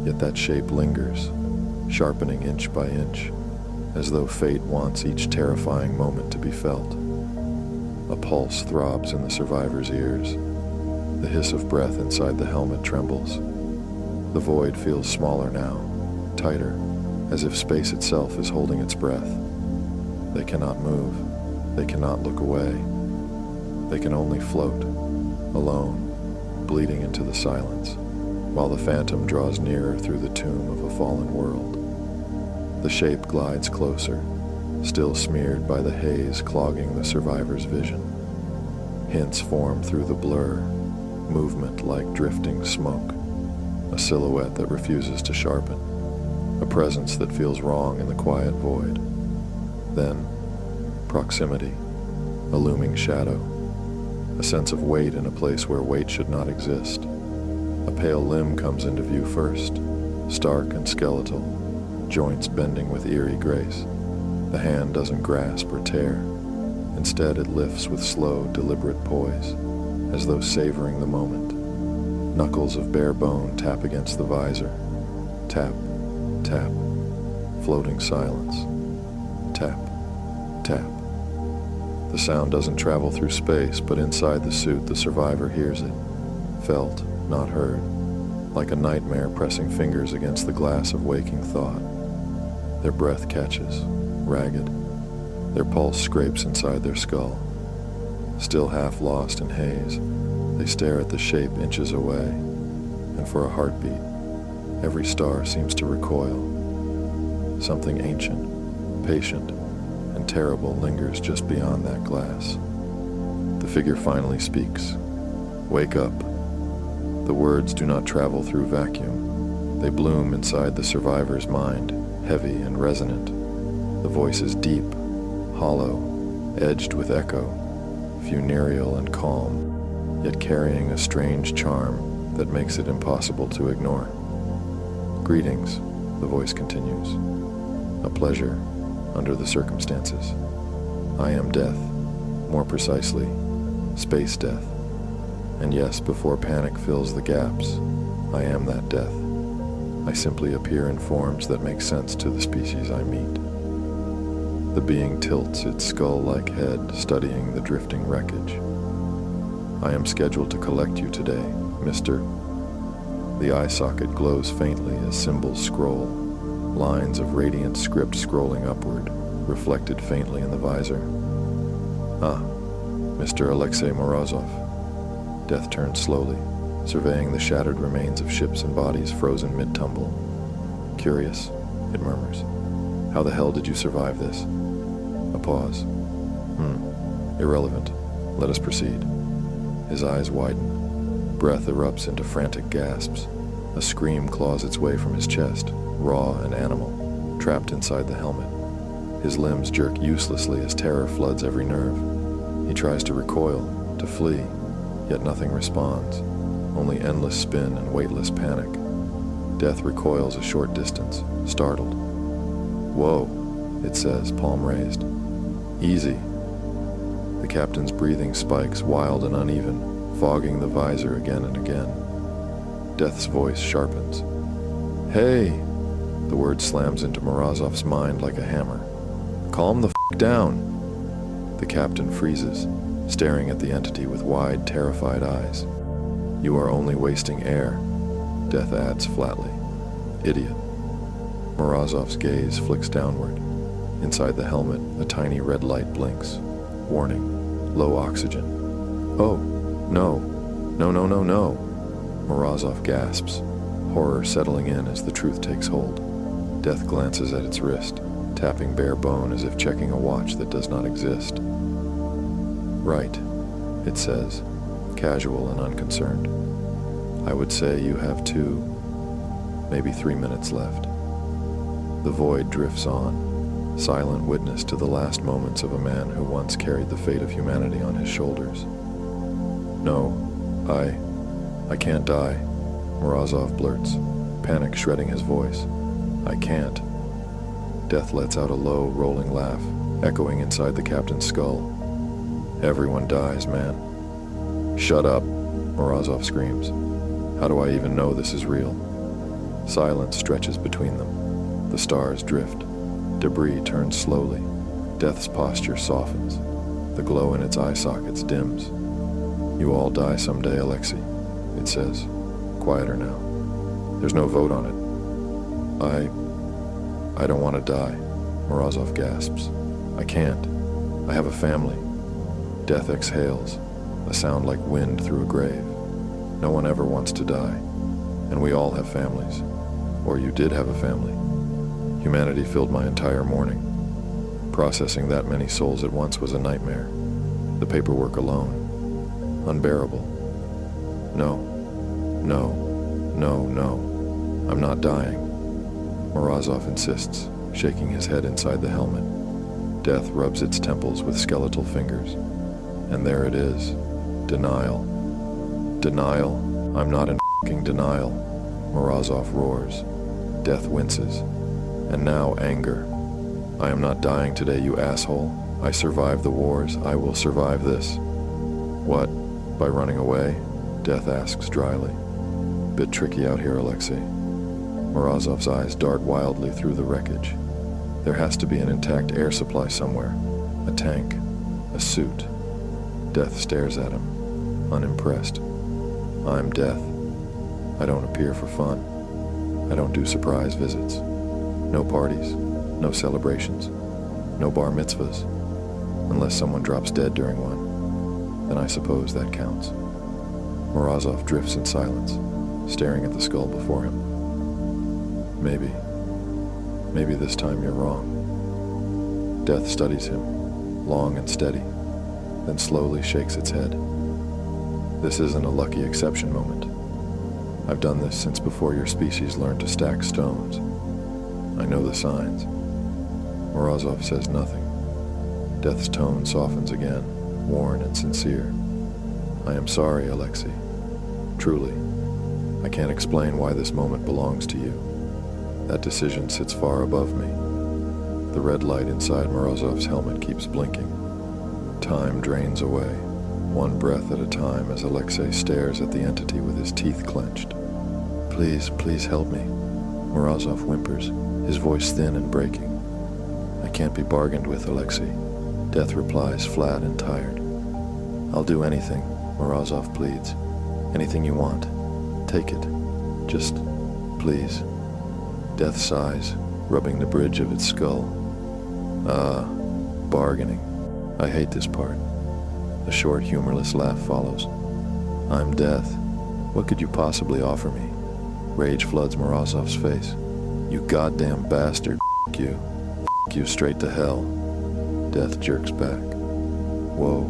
Yet that shape lingers, sharpening inch by inch, as though fate wants each terrifying moment to be felt. A pulse throbs in the survivor's ears. The hiss of breath inside the helmet trembles. The void feels smaller now, tighter, as if space itself is holding its breath. They cannot move. They cannot look away. They can only float, alone, bleeding into the silence, while the phantom draws nearer through the tomb of a fallen world. The shape glides closer, still smeared by the haze clogging the survivor's vision. Hints form through the blur, movement like drifting smoke, a silhouette that refuses to sharpen, a presence that feels wrong in the quiet void. Then, proximity, a looming shadow, a sense of weight in a place where weight should not exist. A pale limb comes into view first, stark and skeletal, joints bending with eerie grace. The hand doesn't grasp or tear. Instead, it lifts with slow, deliberate poise, as though savoring the moment. Knuckles of bare bone tap against the visor. Tap, tap, floating silence. Tap, tap. The sound doesn't travel through space, but inside the suit, the survivor hears it. Felt, not heard. Like a nightmare pressing fingers against the glass of waking thought. Their breath catches, ragged. Their pulse scrapes inside their skull. Still half lost in haze, they stare at the shape inches away, and for a heartbeat, every star seems to recoil. Something ancient, patient, and terrible lingers just beyond that glass. The figure finally speaks. Wake up. The words do not travel through vacuum. They bloom inside the survivor's mind, heavy and resonant. The voice is deep, hollow, edged with echo, funereal and calm, yet carrying a strange charm that makes it impossible to ignore. Greetings, the voice continues. A pleasure, under the circumstances. I am death, more precisely, space death. And yes, before panic fills the gaps, I am that death. I simply appear in forms that make sense to the species I meet. The being tilts its skull-like head, studying the drifting wreckage. I am scheduled to collect you today, Mr. The eye socket glows faintly as symbols scroll, lines of radiant script scrolling upward, reflected faintly in the visor. Ah, Mr. Alexei Morozov. Death turns slowly, surveying the shattered remains of ships and bodies frozen mid-tumble. Curious, it murmurs. How the hell did you survive this? A pause. Irrelevant. Let us proceed. His eyes widen. Breath erupts into frantic gasps. A scream claws its way from his chest, raw and animal, trapped inside the helmet. His limbs jerk uselessly as terror floods every nerve. He tries to recoil, to flee, yet nothing responds. Only endless spin and weightless panic. Death recoils a short distance, startled. Whoa, it says, palm raised. Easy. The captain's breathing spikes wild and uneven, fogging the visor again and again. Death's voice sharpens. Hey! The word slams into Morozov's mind like a hammer. Calm the f*** down! The captain freezes, staring at the entity with wide, terrified eyes. You are only wasting air, Death adds flatly. Idiot. Morozov's gaze flicks downward. Inside the helmet, a tiny red light blinks. Warning, low oxygen. Oh, no. No, no, no, no. Morozov gasps, horror settling in as the truth takes hold. Death glances at its wrist, tapping bare bone as if checking a watch that does not exist. Right, it says, casual and unconcerned. I would say you have 2, maybe 3 minutes left. The void drifts on, silent witness to the last moments of a man who once carried the fate of humanity on his shoulders. No, I can't die, Morozov blurts, panic shredding his voice. I can't. Death lets out a low, rolling laugh, echoing inside the captain's skull. Everyone dies, man. Shut up, Morozov screams. How do I even know this is real? Silence stretches between them. The stars drift. Debris turns slowly. Death's posture softens. The glow in its eye sockets dims. You all die someday, Alexei, it says, quieter now. There's no vote on it. I don't want to die, Morozov gasps. I can't. I have a family. Death exhales, a sound like wind through a grave. No one ever wants to die, and we all have families. Or you did have a family. Humanity filled my entire morning. Processing that many souls at once was a nightmare. The paperwork alone. Unbearable. No. No. No, no. I'm not dying. Morozov insists, shaking his head inside the helmet. Death rubs its temples with skeletal fingers. And there it is. Denial. Denial? I'm not in f***ing denial. Morozov roars. Death winces. And now anger. I am not dying today, you asshole. I survived the wars. I will survive this. What? By running away? Death asks dryly. Bit tricky out here, Alexei. Morozov's eyes dart wildly through the wreckage. There has to be an intact air supply somewhere. A tank. A suit. Death stares at him, unimpressed. I'm Death. I don't appear for fun. I don't do surprise visits. No parties. No celebrations. No bar mitzvahs. Unless someone drops dead during one. Then I suppose that counts. Morozov drifts in silence, staring at the skull before him. Maybe this time you're wrong. Death studies him, long and steady, then slowly shakes its head. This isn't a lucky exception moment. I've done this since before your species learned to stack stones. I know the signs. Morozov says nothing. Death's tone softens again, worn and sincere. I am sorry, Alexei. Truly. I can't explain why this moment belongs to you. That decision sits far above me. The red light inside Morozov's helmet keeps blinking. Time drains away, one breath at a time as Alexei stares at the entity with his teeth clenched. Please help me, Morozov whimpers, his voice thin and breaking. I can't be bargained with, Alexei. Death replies flat and tired. I'll do anything, Morozov pleads. Anything you want. Take it. Just, please. Death sighs, rubbing the bridge of its skull. Bargaining. I hate this part. A short, humorless laugh follows. I'm Death. What could you possibly offer me? Rage floods Morozov's face. You goddamn bastard. F*** you. F*** you straight to hell. Death jerks back. Whoa.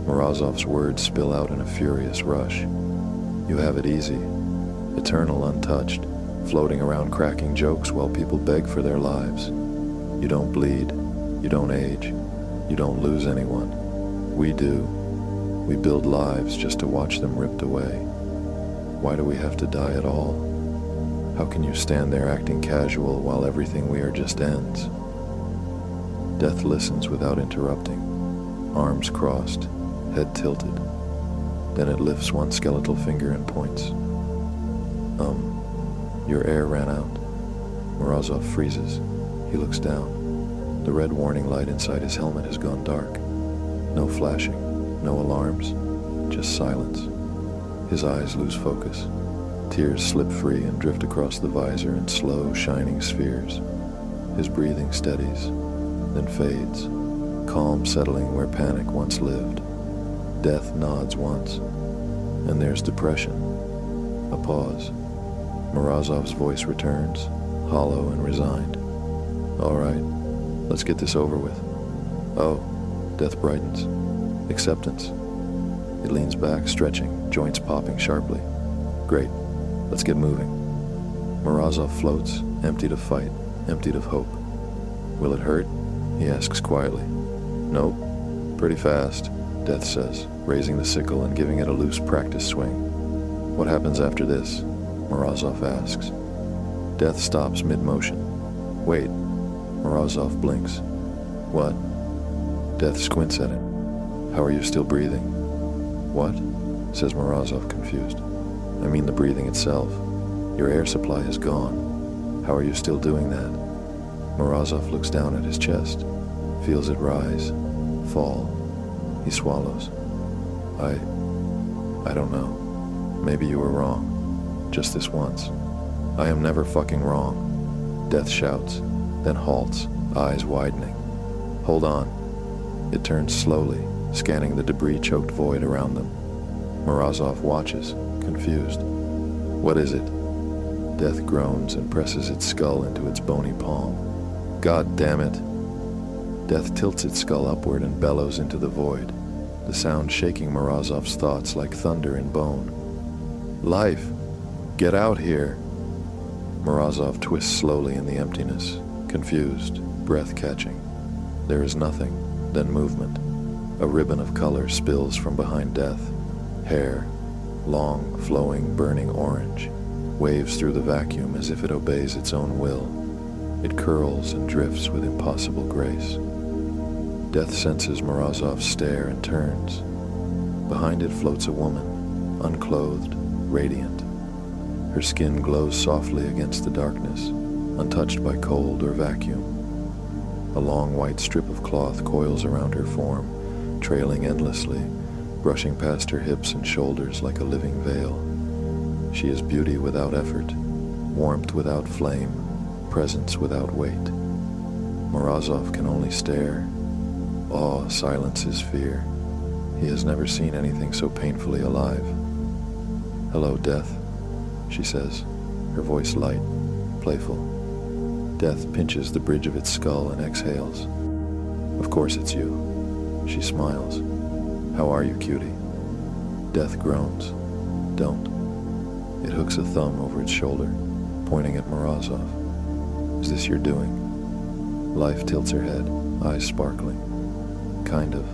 Morozov's words spill out in a furious rush. You have it easy. Eternal, untouched. Floating around cracking jokes while people beg for their lives. You don't bleed. You don't age. You don't lose anyone. We do. We build lives just to watch them ripped away. Why do we have to die at all? How can you stand there acting casual while everything we are just ends? Death listens without interrupting, arms crossed, head tilted. Then it lifts one skeletal finger and points. Your air ran out. Morozov freezes. He looks down. The red warning light inside his helmet has gone dark. No flashing, no alarms, just silence. His eyes lose focus. Tears slip free and drift across the visor in slow, shining spheres. His breathing steadies, then fades, calm settling where panic once lived. Death nods once, and there's depression. A pause. Morozov's voice returns, hollow and resigned. All right, let's get this over with. Oh, Death brightens. Acceptance. It leans back, stretching, joints popping sharply. Great, let's get moving. Morozov floats, emptied of fight, emptied of hope. Will it hurt? He asks quietly. Nope, pretty fast, Death says, raising the sickle and giving it a loose practice swing. What happens after this? Morozov asks. Death stops mid-motion. Wait. Morozov blinks. What? Death squints at him. How are you still breathing? What? Says Morozov, confused. I mean the breathing itself. Your air supply is gone. How are you still doing that? Morozov looks down at his chest, feels it rise, fall. He swallows. I don't know. Maybe you were wrong. Just this once. I am never fucking wrong. Death shouts, then halts, eyes widening. Hold on. It turns slowly, scanning the debris-choked void around them. Morozov watches, confused. What is it? Death groans and presses its skull into its bony palm. God damn it. Death tilts its skull upward and bellows into the void, the sound shaking Morozov's thoughts like thunder in bone. Life! Get out here! Morozov twists slowly in the emptiness, confused, breath catching. There is nothing, then movement. A ribbon of color spills from behind Death. Hair, long, flowing, burning orange, waves through the vacuum as if it obeys its own will. It curls and drifts with impossible grace. Death senses Morozov's stare and turns. Behind it floats a woman, unclothed, radiant. Her skin glows softly against the darkness, untouched by cold or vacuum. A long white strip of cloth coils around her form, trailing endlessly, brushing past her hips and shoulders like a living veil. She is beauty without effort, warmth without flame, presence without weight. Morozov can only stare. Awe silences fear. He has never seen anything so painfully alive. Hello, Death, she says, her voice light, playful. Death pinches the bridge of its skull and exhales. Of course it's you. She smiles. How are you, cutie? Death groans. Don't. It hooks a thumb over its shoulder, pointing at Morozov. Is this your doing? Life tilts her head, eyes sparkling. Kind of.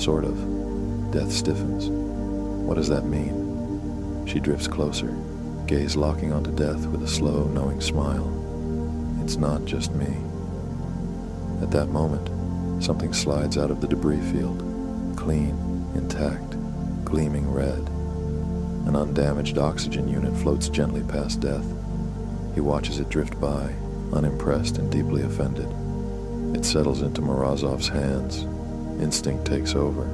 Sort of. Death stiffens. What does that mean? She drifts closer, gaze locking onto Death with a slow, knowing smile. It's not just me. At that moment, something slides out of the debris field, clean, intact, gleaming red. An undamaged oxygen unit floats gently past Death. He watches it drift by, unimpressed and deeply offended. It settles into Morozov's hands. Instinct takes over.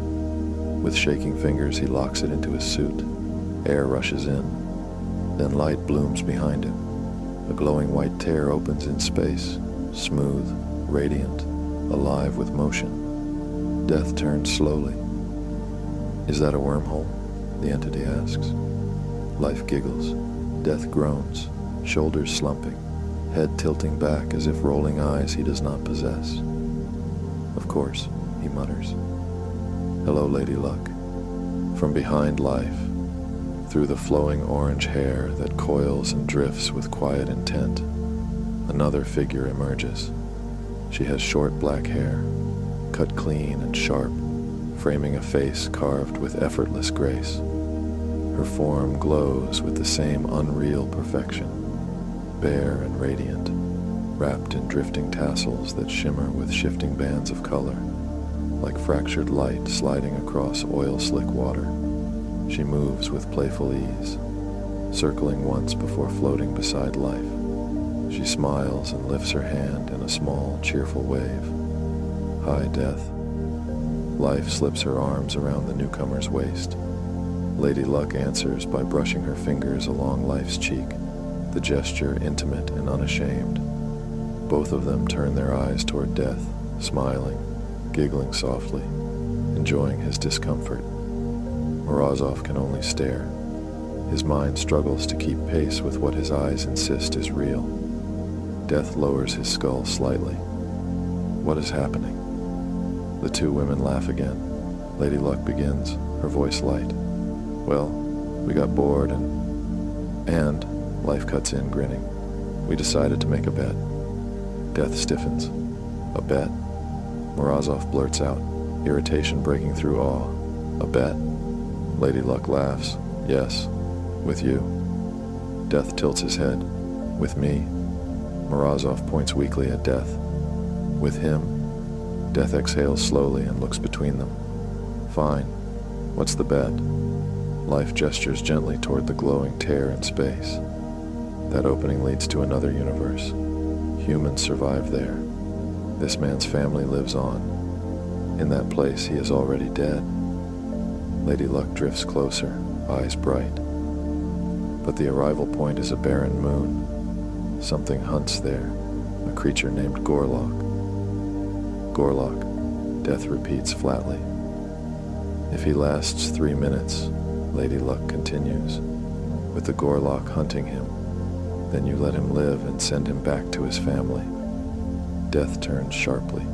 With shaking fingers, he locks it into his suit. Air rushes in. Then light blooms behind him. A glowing white tear opens in space, smooth, radiant, alive with motion. Death turns slowly. Is that a wormhole? The entity asks. Life giggles. Death groans, shoulders slumping, head tilting back as if rolling eyes he does not possess. Of course, he mutters. Hello, Lady Luck. From behind Life, through the flowing orange hair that coils and drifts with quiet intent, another figure emerges. She has short black hair, cut clean and sharp, framing a face carved with effortless grace. Her form glows with the same unreal perfection, bare and radiant, wrapped in drifting tassels that shimmer with shifting bands of color, like fractured light sliding across oil-slick water. She moves with playful ease. circling once before floating beside life. She smiles and lifts her hand in a small, cheerful wave. Hi, Death. Life slips her arms around the newcomer's waist. Lady Luck answers by brushing her fingers along Life's cheek, the gesture intimate and unashamed. Both of them turn their eyes toward Death, smiling, giggling softly, enjoying his discomfort. Morozov can only stare. His mind struggles to keep pace with what his eyes insist is real. Death lowers his skull slightly. What is happening? The two women laugh again. Lady Luck begins, her voice light. Well, we got bored and Life cuts in, grinning. We decided to make a bet. Death stiffens. A bet? Morozov blurts out, irritation breaking through awe. A bet? Lady Luck laughs. Yes, with you. Death tilts his head. With me? Morozov points weakly at Death. With him? Death exhales slowly and looks between them. Fine. What's the bet? Life gestures gently toward the glowing tear in space. That opening leads to another universe. Humans survive there. This man's family lives on. In that place, he is already dead. Lady Luck drifts closer, eyes bright. But the arrival point is a barren moon. Something hunts there, a creature named Gorlock. Gorlock, Death repeats flatly. If he lasts 3 minutes, Lady Luck continues, with the Gorlock hunting him, then you let him live and send him back to his family. Death turns sharply.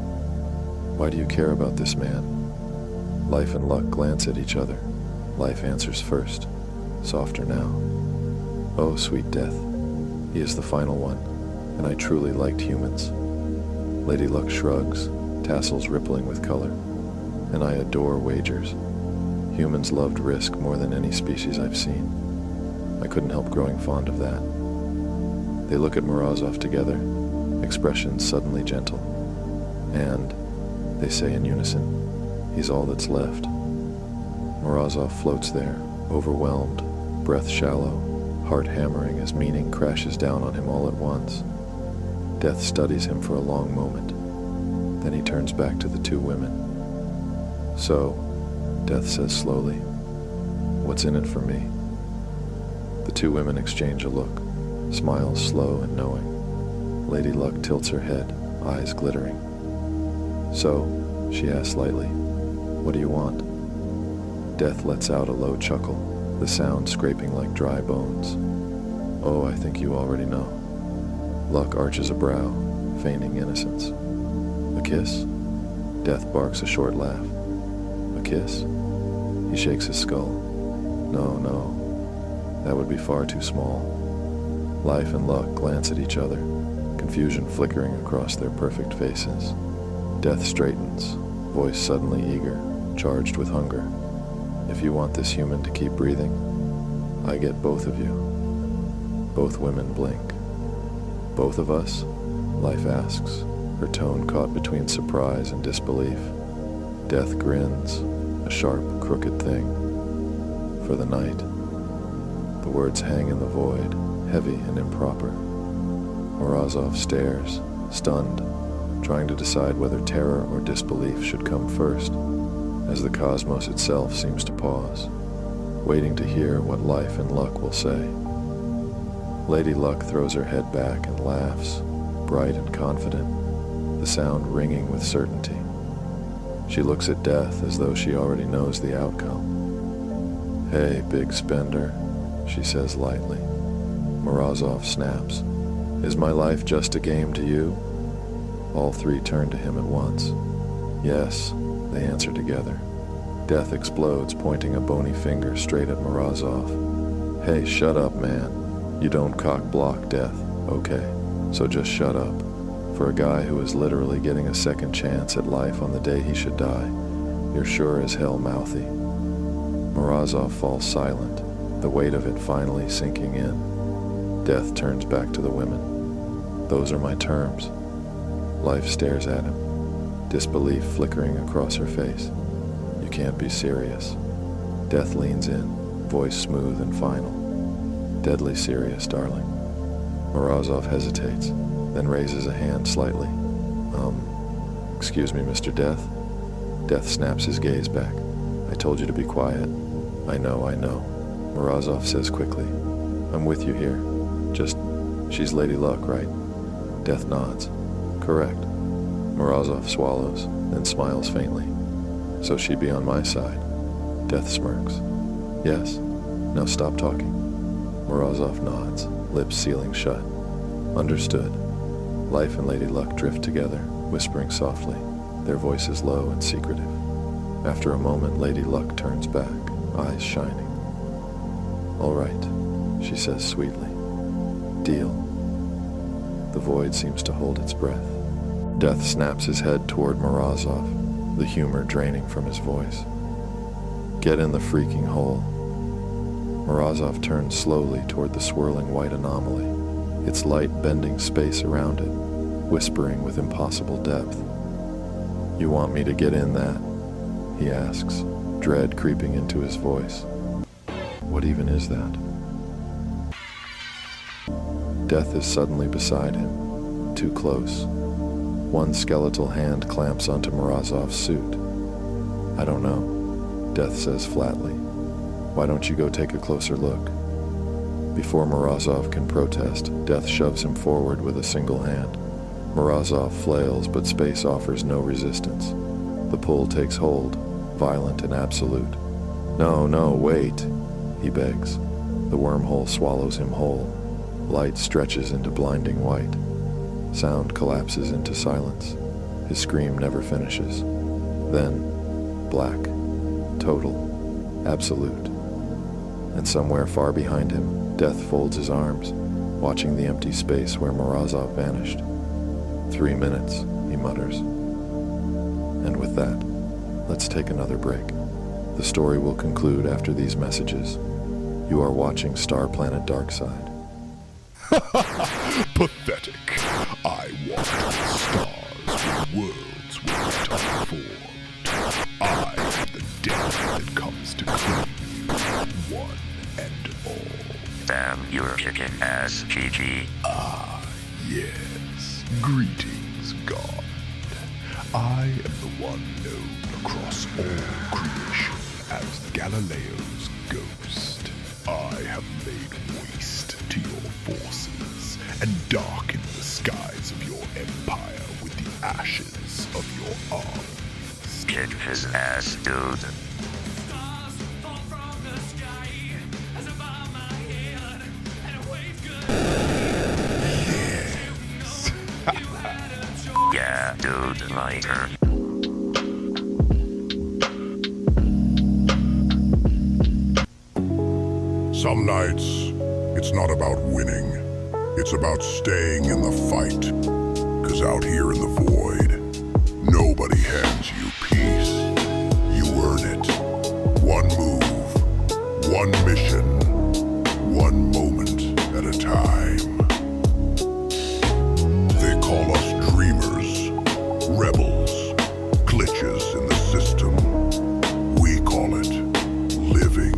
Why do you care about this man? Life and Luck glance at each other. Life answers first, softer now. Oh, sweet Death, he is the final one, and I truly liked humans. Lady Luck shrugs, tassels rippling with color. And I adore wagers. Humans loved risk more than any species I've seen. I couldn't help growing fond of that. They look at Morozov together, expressions suddenly gentle. And, they say in unison, he's all that's left. Morozov floats there, overwhelmed, breath shallow, heart hammering as meaning crashes down on him all at once. Death studies him for a long moment. Then he turns back to the two women. So, Death says slowly, what's in it for me? The two women exchange a look, smiles slow and knowing. Lady Luck tilts her head, eyes glittering. So, she asks lightly, what do you want? Death lets out a low chuckle, the sound scraping like dry bones. Oh, I think you already know. Luck arches a brow, feigning innocence. A kiss? Death barks a short laugh. A kiss? He shakes his skull. No, that would be far too small. Life and Luck glance at each other, confusion flickering across their perfect faces. Death straightens, voice suddenly eager, charged with hunger. If you want this human to keep breathing, I get both of you. Both women blink. Both of us? Life asks, her tone caught between surprise and disbelief. Death grins, a sharp, crooked thing. For the night. The words hang in the void, heavy and improper. Morozov stares, stunned, trying to decide whether terror or disbelief should come first, as the cosmos itself seems to pause, waiting to hear what Life and Luck will say. Lady Luck throws her head back and laughs, bright and confident, the sound ringing with certainty. She looks at Death as though she already knows the outcome. Hey, big spender, she says lightly. Morozov snaps. Is my life just a game to you? All three turn to him at once. Yes, they answer together. Death explodes, pointing a bony finger straight at Morozov. Hey, shut up, man. You don't cock-block Death, okay? So just shut up. For a guy who is literally getting a second chance at life on the day he should die, you're sure as hell mouthy. Morozov falls silent, the weight of it finally sinking in. Death turns back to the women. Those are my terms. Life stares at him, disbelief flickering across her face. You can't be serious. Death leans in, voice smooth and final. Deadly serious, darling. Morozov hesitates, then raises a hand slightly. Excuse me, Mr. Death? Death snaps his gaze back. I told you to be quiet. I know. Morozov says quickly. I'm with you here. Just, she's Lady Luck, right? Death nods. Correct. Morozov swallows, then smiles faintly. So she'd be on my side. Death smirks. Yes. Now stop talking. Morozov nods, lips sealing shut. Understood. Life and Lady Luck drift together, whispering softly, their voices low and secretive. After a moment, Lady Luck turns back, eyes shining. All right, she says sweetly. Deal. The void seems to hold its breath. Death snaps his head toward Morozov, the humor draining from his voice. Get in the freaking hole. Morozov turns slowly toward the swirling white anomaly, its light bending space around it, whispering with impossible depth. You want me to get in that? He asks, dread creeping into his voice. What even is that? Death is suddenly beside him, too close. One skeletal hand clamps onto Morozov's suit. I don't know, Death says flatly. Why don't you go take a closer look? Before Morozov can protest, Death shoves him forward with a single hand. Morozov flails, but space offers no resistance. The pull takes hold, violent and absolute. No, wait, he begs. The wormhole swallows him whole. Light stretches into blinding white. Sound collapses into silence. His scream never finishes. Then, black. Total. Absolute. And somewhere far behind him, Death folds his arms, watching the empty space where Morozov vanished. 3 minutes, he mutters. And with that, let's take another break. The story will conclude after these messages. You are watching Starplanet Darkside. Pathetic. I walked on stars where worlds were not formed. I am the death that comes to claim you, one and all. Damn, you're kicking ass, GG. Ah, yes. Greetings, God. I am the one known across all creation as Galileo's ghost. I have laid waste to your forces and darkened the skies of your empire with the ashes of your arms. Kick his ass, dude. Yeah, dude, lighter. Some nights, it's not about winning. It's about staying in the fight. 'Cause out here in the void, nobody hands you peace. You earn it. One move, one mission, one moment at a time. They call us dreamers, rebels, glitches in the system. We call it living.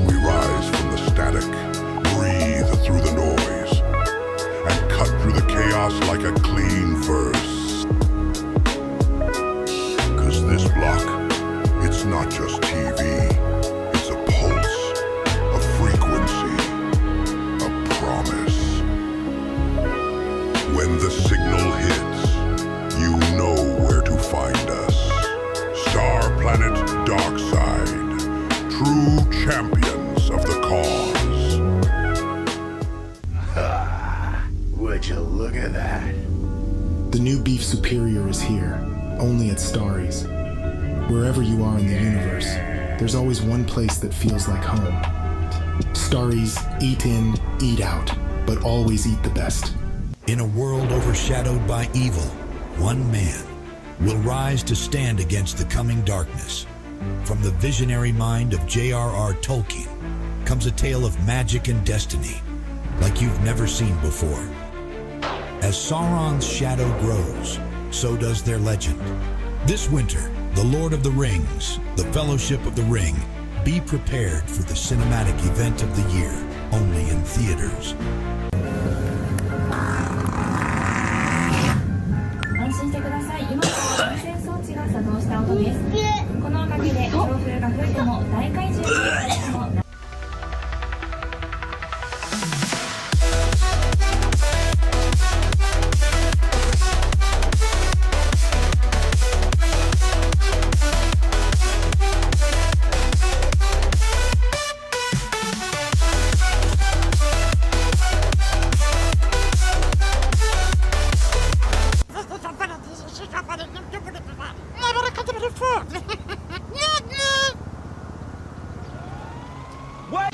We rise from the static, breathe through the noise, and cut through the chaos like a clean verse. 'Cause this block, it's not just TV, it's a pulse, a frequency, a promise. When the signal hits, you know where to find us. Starplanet Darkside, true champions of the cause. Would you look at that? The new Beef Superior is here, only at Starry's. Wherever you are in the universe, there's always one place that feels like home. Starry's, eat in, eat out, but always eat the best. In a world overshadowed by evil, one man will rise to stand against the coming darkness. From the visionary mind of J.R.R. Tolkien comes a tale of magic and destiny like you've never seen before. As Sauron's shadow grows, so does their legend. This winter, the Lord of the Rings, the Fellowship of the Ring, Be prepared for the cinematic event of the year, only in theaters. 安心してください。今から安全装置が作動した音です。このおかげで強風が吹いても大怪獣が吹いても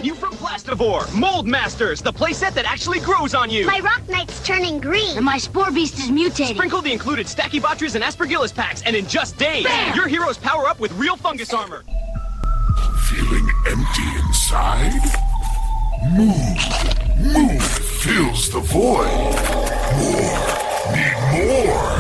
You from Plastivore, Mold Masters, the playset that actually grows on you! My Rock Knight's turning green, and my Spore Beast is mutating. Sprinkle the included Stachybotrys and Aspergillus packs, and in just days, Bam! your heroes power up with real fungus armor! Feeling empty inside? Move fills the void. More, need more.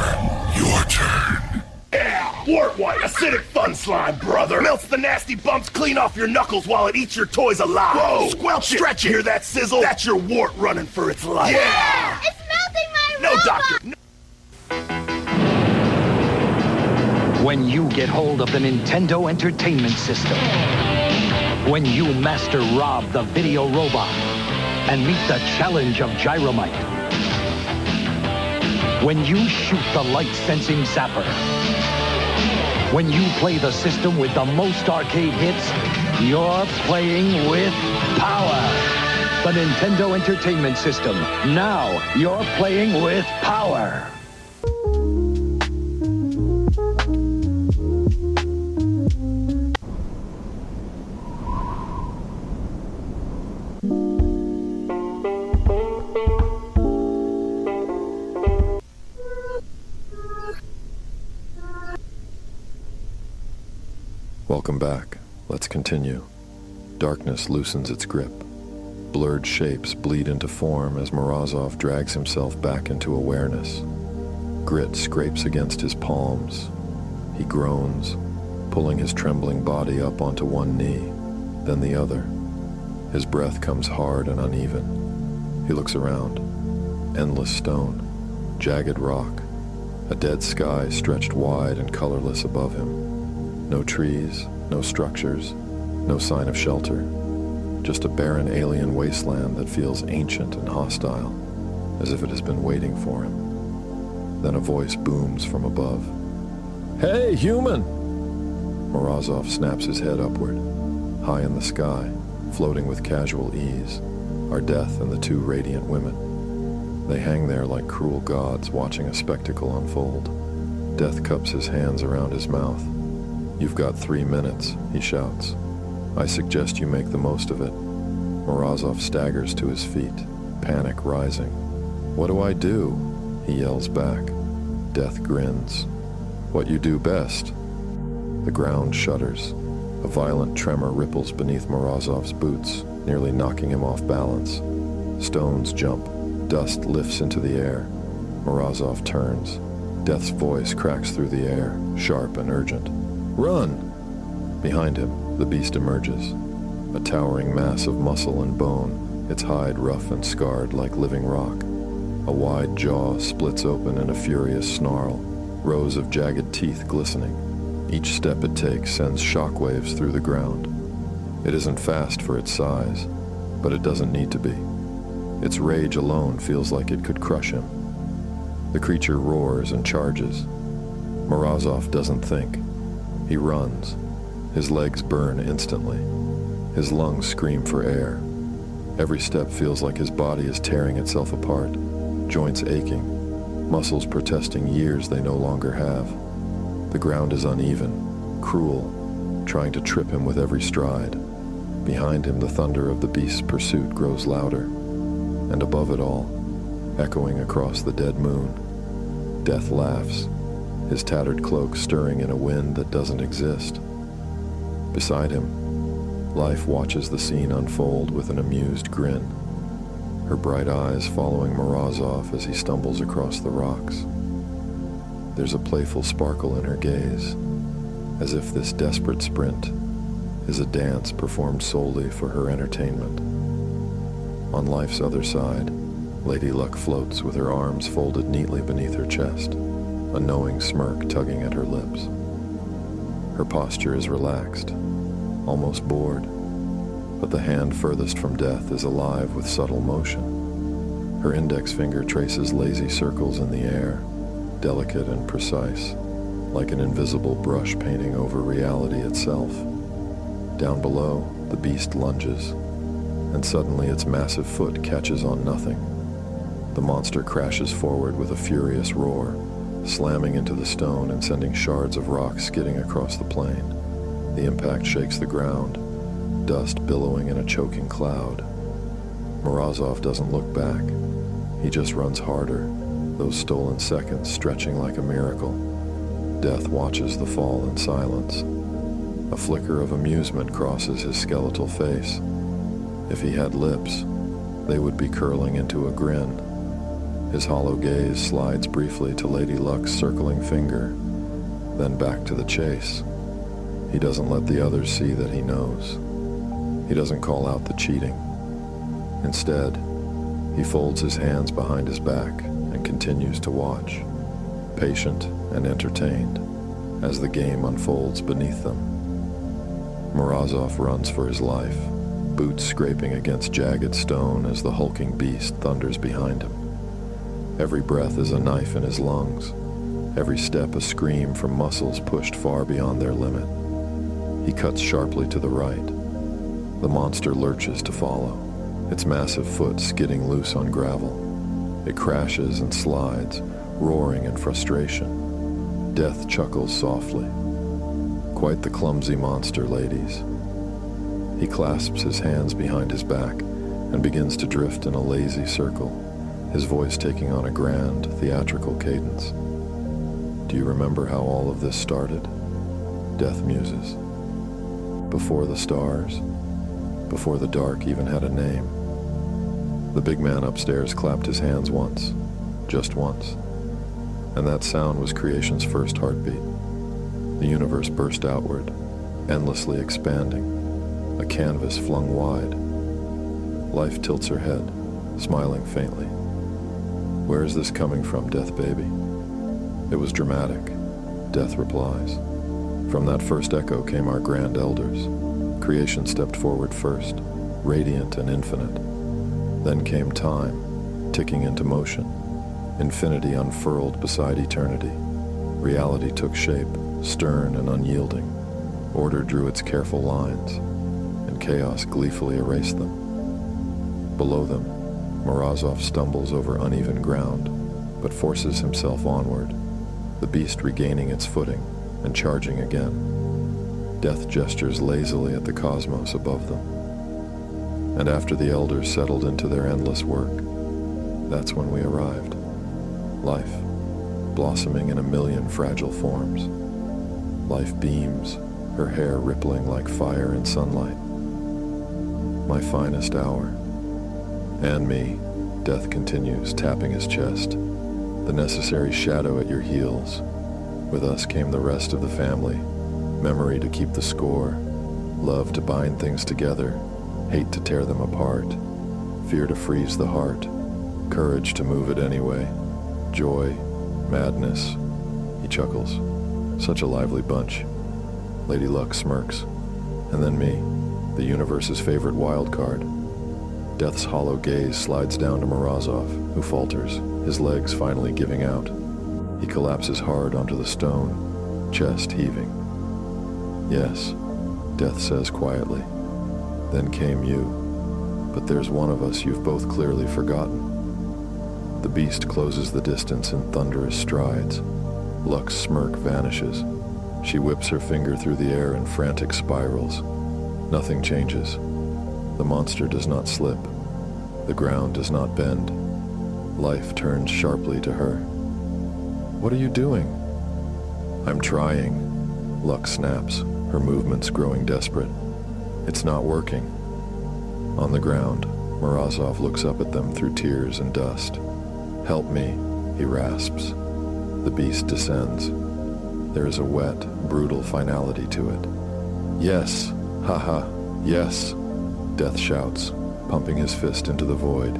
Your turn. Yeah! Wart White, acidic fun slime, brother! Melts the nasty bumps clean off your knuckles while it eats your toys alive! Whoa! Squelch it! Stretch it! Hear that sizzle? That's your wart running for its life! Yeah! It's melting my No, robot! doctor! No. When you get hold of the Nintendo Entertainment System, when you master Rob the video robot, and meet the challenge of Gyromite, when you shoot the light-sensing zapper, when you play the system with the most arcade hits, you're playing with power. The Nintendo Entertainment System. Now you're playing with power. Welcome back. Let's continue. Darkness loosens its grip. Blurred shapes bleed into form as Morozov drags himself back into awareness. Grit scrapes against his palms. He groans, pulling his trembling body up onto one knee, then the other. His breath comes hard and uneven. He looks around. Endless stone, jagged rock, a dead sky stretched wide and colorless above him. No trees, no structures, no sign of shelter. Just a barren alien wasteland that feels ancient and hostile, as if it has been waiting for him. Then a voice booms from above. "Hey, human!" Morozov snaps his head upward. High in the sky, floating with casual ease, are Death and the two radiant women. They hang there like cruel gods watching a spectacle unfold. Death cups his hands around his mouth. "You've got 3 minutes," he shouts. "I suggest you make the most of it." Morozov staggers to his feet, panic rising. "What do I do?" he yells back. Death grins. "What you do best." The ground shudders. A violent tremor ripples beneath Morozov's boots, nearly knocking him off balance. Stones jump. Dust lifts into the air. Morozov turns. Death's voice cracks through the air, sharp and urgent. "Run!" Behind him, the beast emerges. A towering mass of muscle and bone, its hide rough and scarred like living rock. A wide jaw splits open in a furious snarl, rows of jagged teeth glistening. Each step it takes sends shockwaves through the ground. It isn't fast for its size, but it doesn't need to be. Its rage alone feels like it could crush him. The creature roars and charges. Morozov doesn't think. He runs. His legs burn instantly. His lungs scream for air. Every step feels like his body is tearing itself apart, joints aching, muscles protesting years they no longer have. The ground is uneven, cruel, trying to trip him with every stride. Behind him, the thunder of the beast's pursuit grows louder. And above it all, echoing across the dead moon, Death laughs, his tattered cloak stirring in a wind that doesn't exist. Beside him, Life watches the scene unfold with an amused grin, her bright eyes following Morozov as he stumbles across the rocks. There's a playful sparkle in her gaze, as if this desperate sprint is a dance performed solely for her entertainment. On life's other side, Lady Luck floats with her arms folded neatly beneath her chest, a knowing smirk tugging at her lips. Her posture is relaxed, almost bored, but the hand furthest from death is alive with subtle motion. Her index finger traces lazy circles in the air, delicate and precise, like an invisible brush painting over reality itself. Down below, the beast lunges, and suddenly its massive foot catches on nothing. The monster crashes forward with a furious roar, slamming into the stone and sending shards of rock skidding across the plain. The impact shakes the ground, dust billowing in a choking cloud. Morozov doesn't look back. He just runs harder, those stolen seconds stretching like a miracle. Death watches the fall in silence. A flicker of amusement crosses his skeletal face. If he had lips, they would be curling into a grin. His hollow gaze slides briefly to Lady Luck's circling finger, then back to the chase. He doesn't let the others see that he knows. He doesn't call out the cheating. Instead, he folds his hands behind his back and continues to watch, patient and entertained, as the game unfolds beneath them. Morozov runs for his life, boots scraping against jagged stone as the hulking beast thunders behind him. Every breath is a knife in his lungs, every step a scream from muscles pushed far beyond their limit. He cuts sharply to the right. The monster lurches to follow, its massive foot skidding loose on gravel. It crashes and slides, roaring in frustration. Death chuckles softly. Quite the clumsy monster, ladies. He clasps his hands behind his back and begins to drift in a lazy circle, his voice taking on a grand, theatrical cadence. Do you remember how all of this started? Death muses. Before the stars, before the dark even had a name. The big man upstairs clapped his hands once, just once, and that sound was creation's first heartbeat. The universe burst outward, endlessly expanding, a canvas flung wide. Life tilts her head, smiling faintly. Where is this coming from, Death baby? It was dramatic, Death replies. From that first echo came our grand elders. Creation stepped forward first, radiant and infinite. Then came time, ticking into motion. Infinity unfurled beside eternity. Reality took shape, stern and unyielding. Order drew its careful lines, and chaos gleefully erased them. Below them, Morozov stumbles over uneven ground, but forces himself onward, the beast regaining its footing and charging again. Death gestures lazily at the cosmos above them. And after the elders settled into their endless work, that's when we arrived. Life, blossoming in a million fragile forms. Life beams, her hair rippling like fire in sunlight. My finest hour. And me, Death continues, tapping his chest. The necessary shadow at your heels. With us came the rest of the family. Memory to keep the score. Love to bind things together. Hate to tear them apart. Fear to freeze the heart. Courage to move it anyway. Joy, madness. He chuckles. Such a lively bunch. Lady Luck smirks. And then me, the universe's favorite wild card. Death's hollow gaze slides down to Morozov, who falters, his legs finally giving out. He collapses hard onto the stone, chest heaving. Yes, Death says quietly. Then came you. But there's one of us you've both clearly forgotten. The beast closes the distance in thunderous strides. Luck's smirk vanishes. She whips her finger through the air in frantic spirals. Nothing changes. The monster does not slip. The ground does not bend. Life turns sharply to her. What are you doing? I'm trying. Luck snaps, her movements growing desperate. It's not working. On the ground, Morozov looks up at them through tears and dust. Help me, he rasps. The beast descends. There is a wet, brutal finality to it. Yes, Haha, yes, Death shouts, pumping his fist into the void.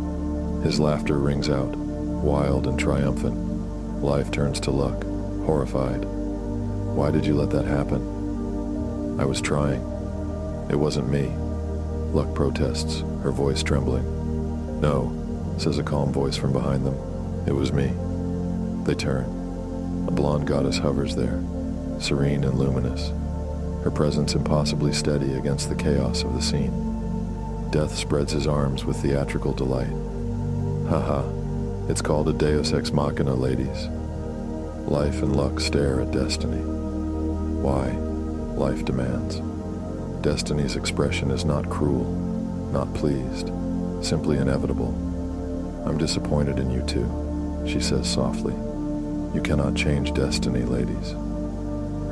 His laughter rings out, wild and triumphant. Life turns to Luck, horrified. Why did you let that happen? I was trying. It wasn't me. Luck protests, her voice trembling. No, says a calm voice from behind them. It was me. They turn. A blonde goddess hovers there, serene and luminous, her presence impossibly steady against the chaos of the scene. Death spreads his arms with theatrical delight. Haha, it's called a deus ex machina, ladies. Life and Luck stare at Destiny. Why? Life demands. Destiny's expression is not cruel, not pleased, simply inevitable. I'm disappointed in you two, she says softly. You cannot change destiny, ladies.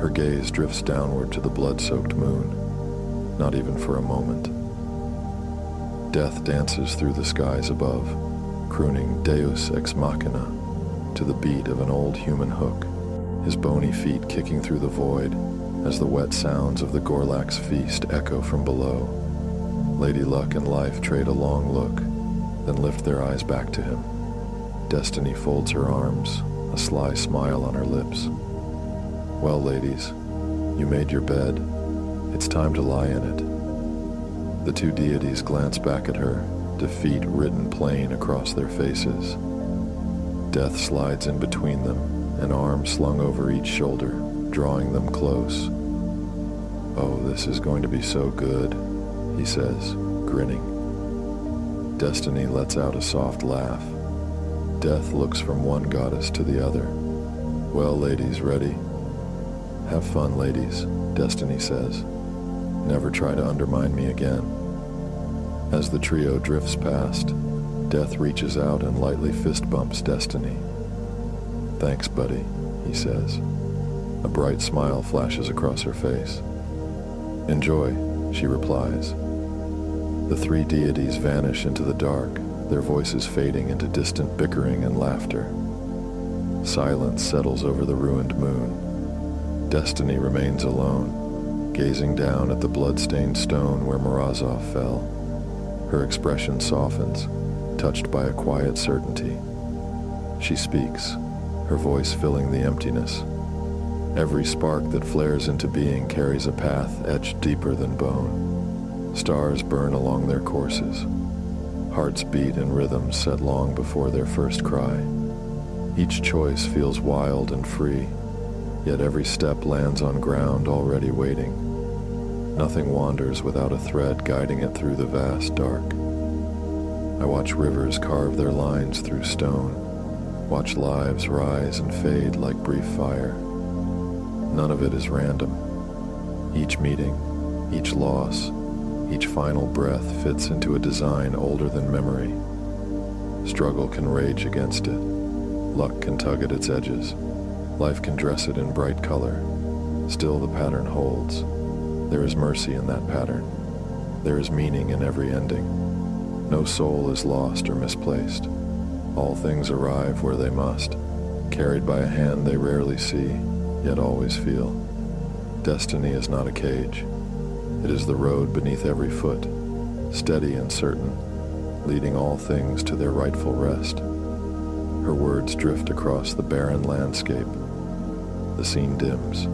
Her gaze drifts downward to the blood-soaked moon, not even for a moment. Death dances through the skies above, crooning Deus Ex Machina to the beat of an old human hook, his bony feet kicking through the void as the wet sounds of the Gorlock's feast echo from below. Lady Luck and Life trade a long look, then lift their eyes back to him. Destiny folds her arms, a sly smile on her lips. Well, ladies, you made your bed. It's time to lie in it. The two deities glance back at her, defeat written plain across their faces. Death slides in between them, an arm slung over each shoulder, drawing them close. Oh, this is going to be so good, he says, grinning. Destiny lets out a soft laugh. Death looks from one goddess to the other. Well, ladies, ready? Have fun, ladies, Destiny says. Never try to undermine me again. As the trio drifts past, Death reaches out and lightly fist bumps Destiny. Thanks, buddy, he says. A bright smile flashes across her face. Enjoy, she replies. The three deities vanish into the dark, their voices fading into distant bickering and laughter. Silence settles over the ruined moon. Destiny remains alone, gazing down at the blood-stained stone where Morozov fell. Her expression softens, touched by a quiet certainty. She speaks, her voice filling the emptiness. Every spark that flares into being carries a path etched deeper than bone. Stars burn along their courses. Hearts beat in rhythms set long before their first cry. Each choice feels wild and free, yet every step lands on ground already waiting. Nothing wanders without a thread guiding it through the vast dark. I watch rivers carve their lines through stone, watch lives rise and fade like brief fire. None of it is random. Each meeting, each loss, each final breath fits into a design older than memory. Struggle can rage against it. Luck can tug at its edges. Life can dress it in bright color. Still the pattern holds. There is mercy in that pattern. There is meaning in every ending. No soul is lost or misplaced. All things arrive where they must, carried by a hand they rarely see, yet always feel. Destiny is not a cage. It is the road beneath every foot, steady and certain, leading all things to their rightful rest. Her words drift across the barren landscape. The scene dims.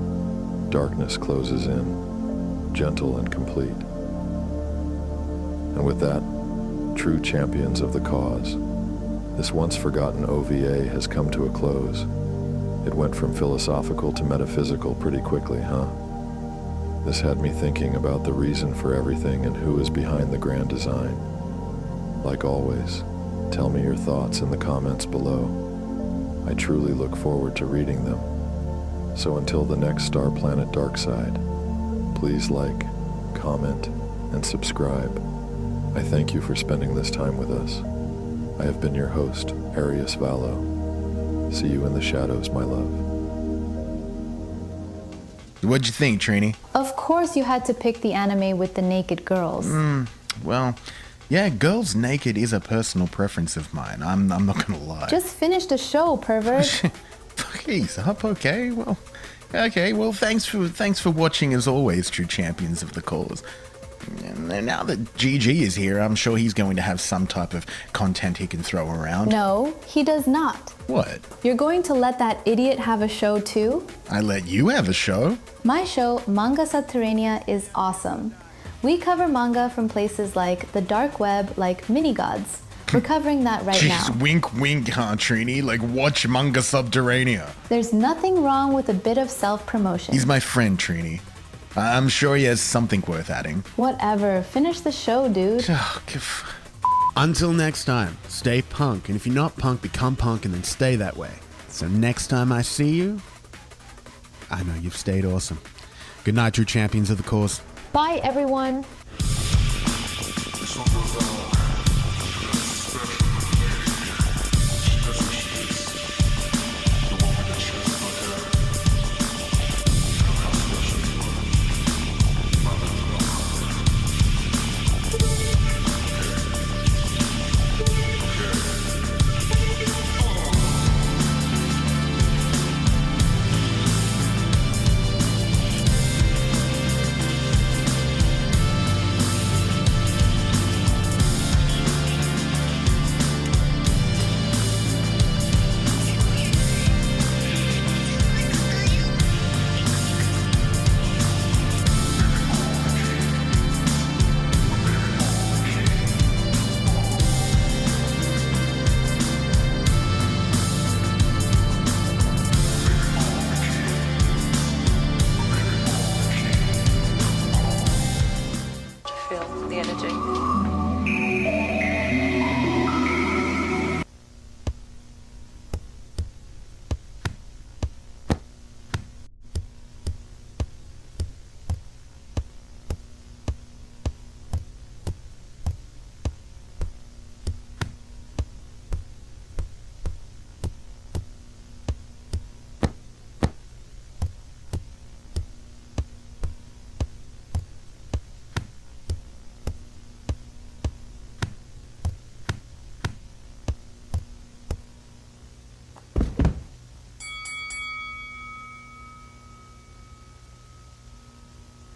Darkness closes in, gentle and complete. And with that, true champions of the cause, this once forgotten OVA has come to a close. It went from philosophical to metaphysical pretty quickly, huh? This had me thinking about the reason for everything and who is behind the grand design. Like always, tell me your thoughts in the comments below. I truly look forward to reading them. So until the next Starplanet Darkside, please like, comment, and subscribe. I thank you for spending this time with us. I have been your host, Arius Vallo. See you in the shadows, my love. What'd you think, Trini? Of course you had to pick the anime with the naked girls. Well, yeah, girls naked is a personal preference of mine. I'm not gonna lie. Just finish the show, pervert. Fuck, ease up, okay? Well, Okay, well, thanks for watching as always, true champions of the cause. And now that GG is here, I'm sure he's going to have some type of content he can throw around. No, he does not. What? You're going to let that idiot have a show too? I let you have a show? My show, Manga Subterranea, is awesome. We cover manga from places like the dark web, like Minigods. We're covering that right Jeez, now. wink, wink, huh, Trini? Like, watch Manga Subterranea. There's nothing wrong with a bit of self-promotion. He's my friend, Trini. I'm sure he has something worth adding. Whatever. Finish the show, dude. Until next time, stay punk. And if you're not punk, become punk and then stay that way. So next time I see you, I know you've stayed awesome. Good night, true champions of the cause. Bye, everyone. This one goes out.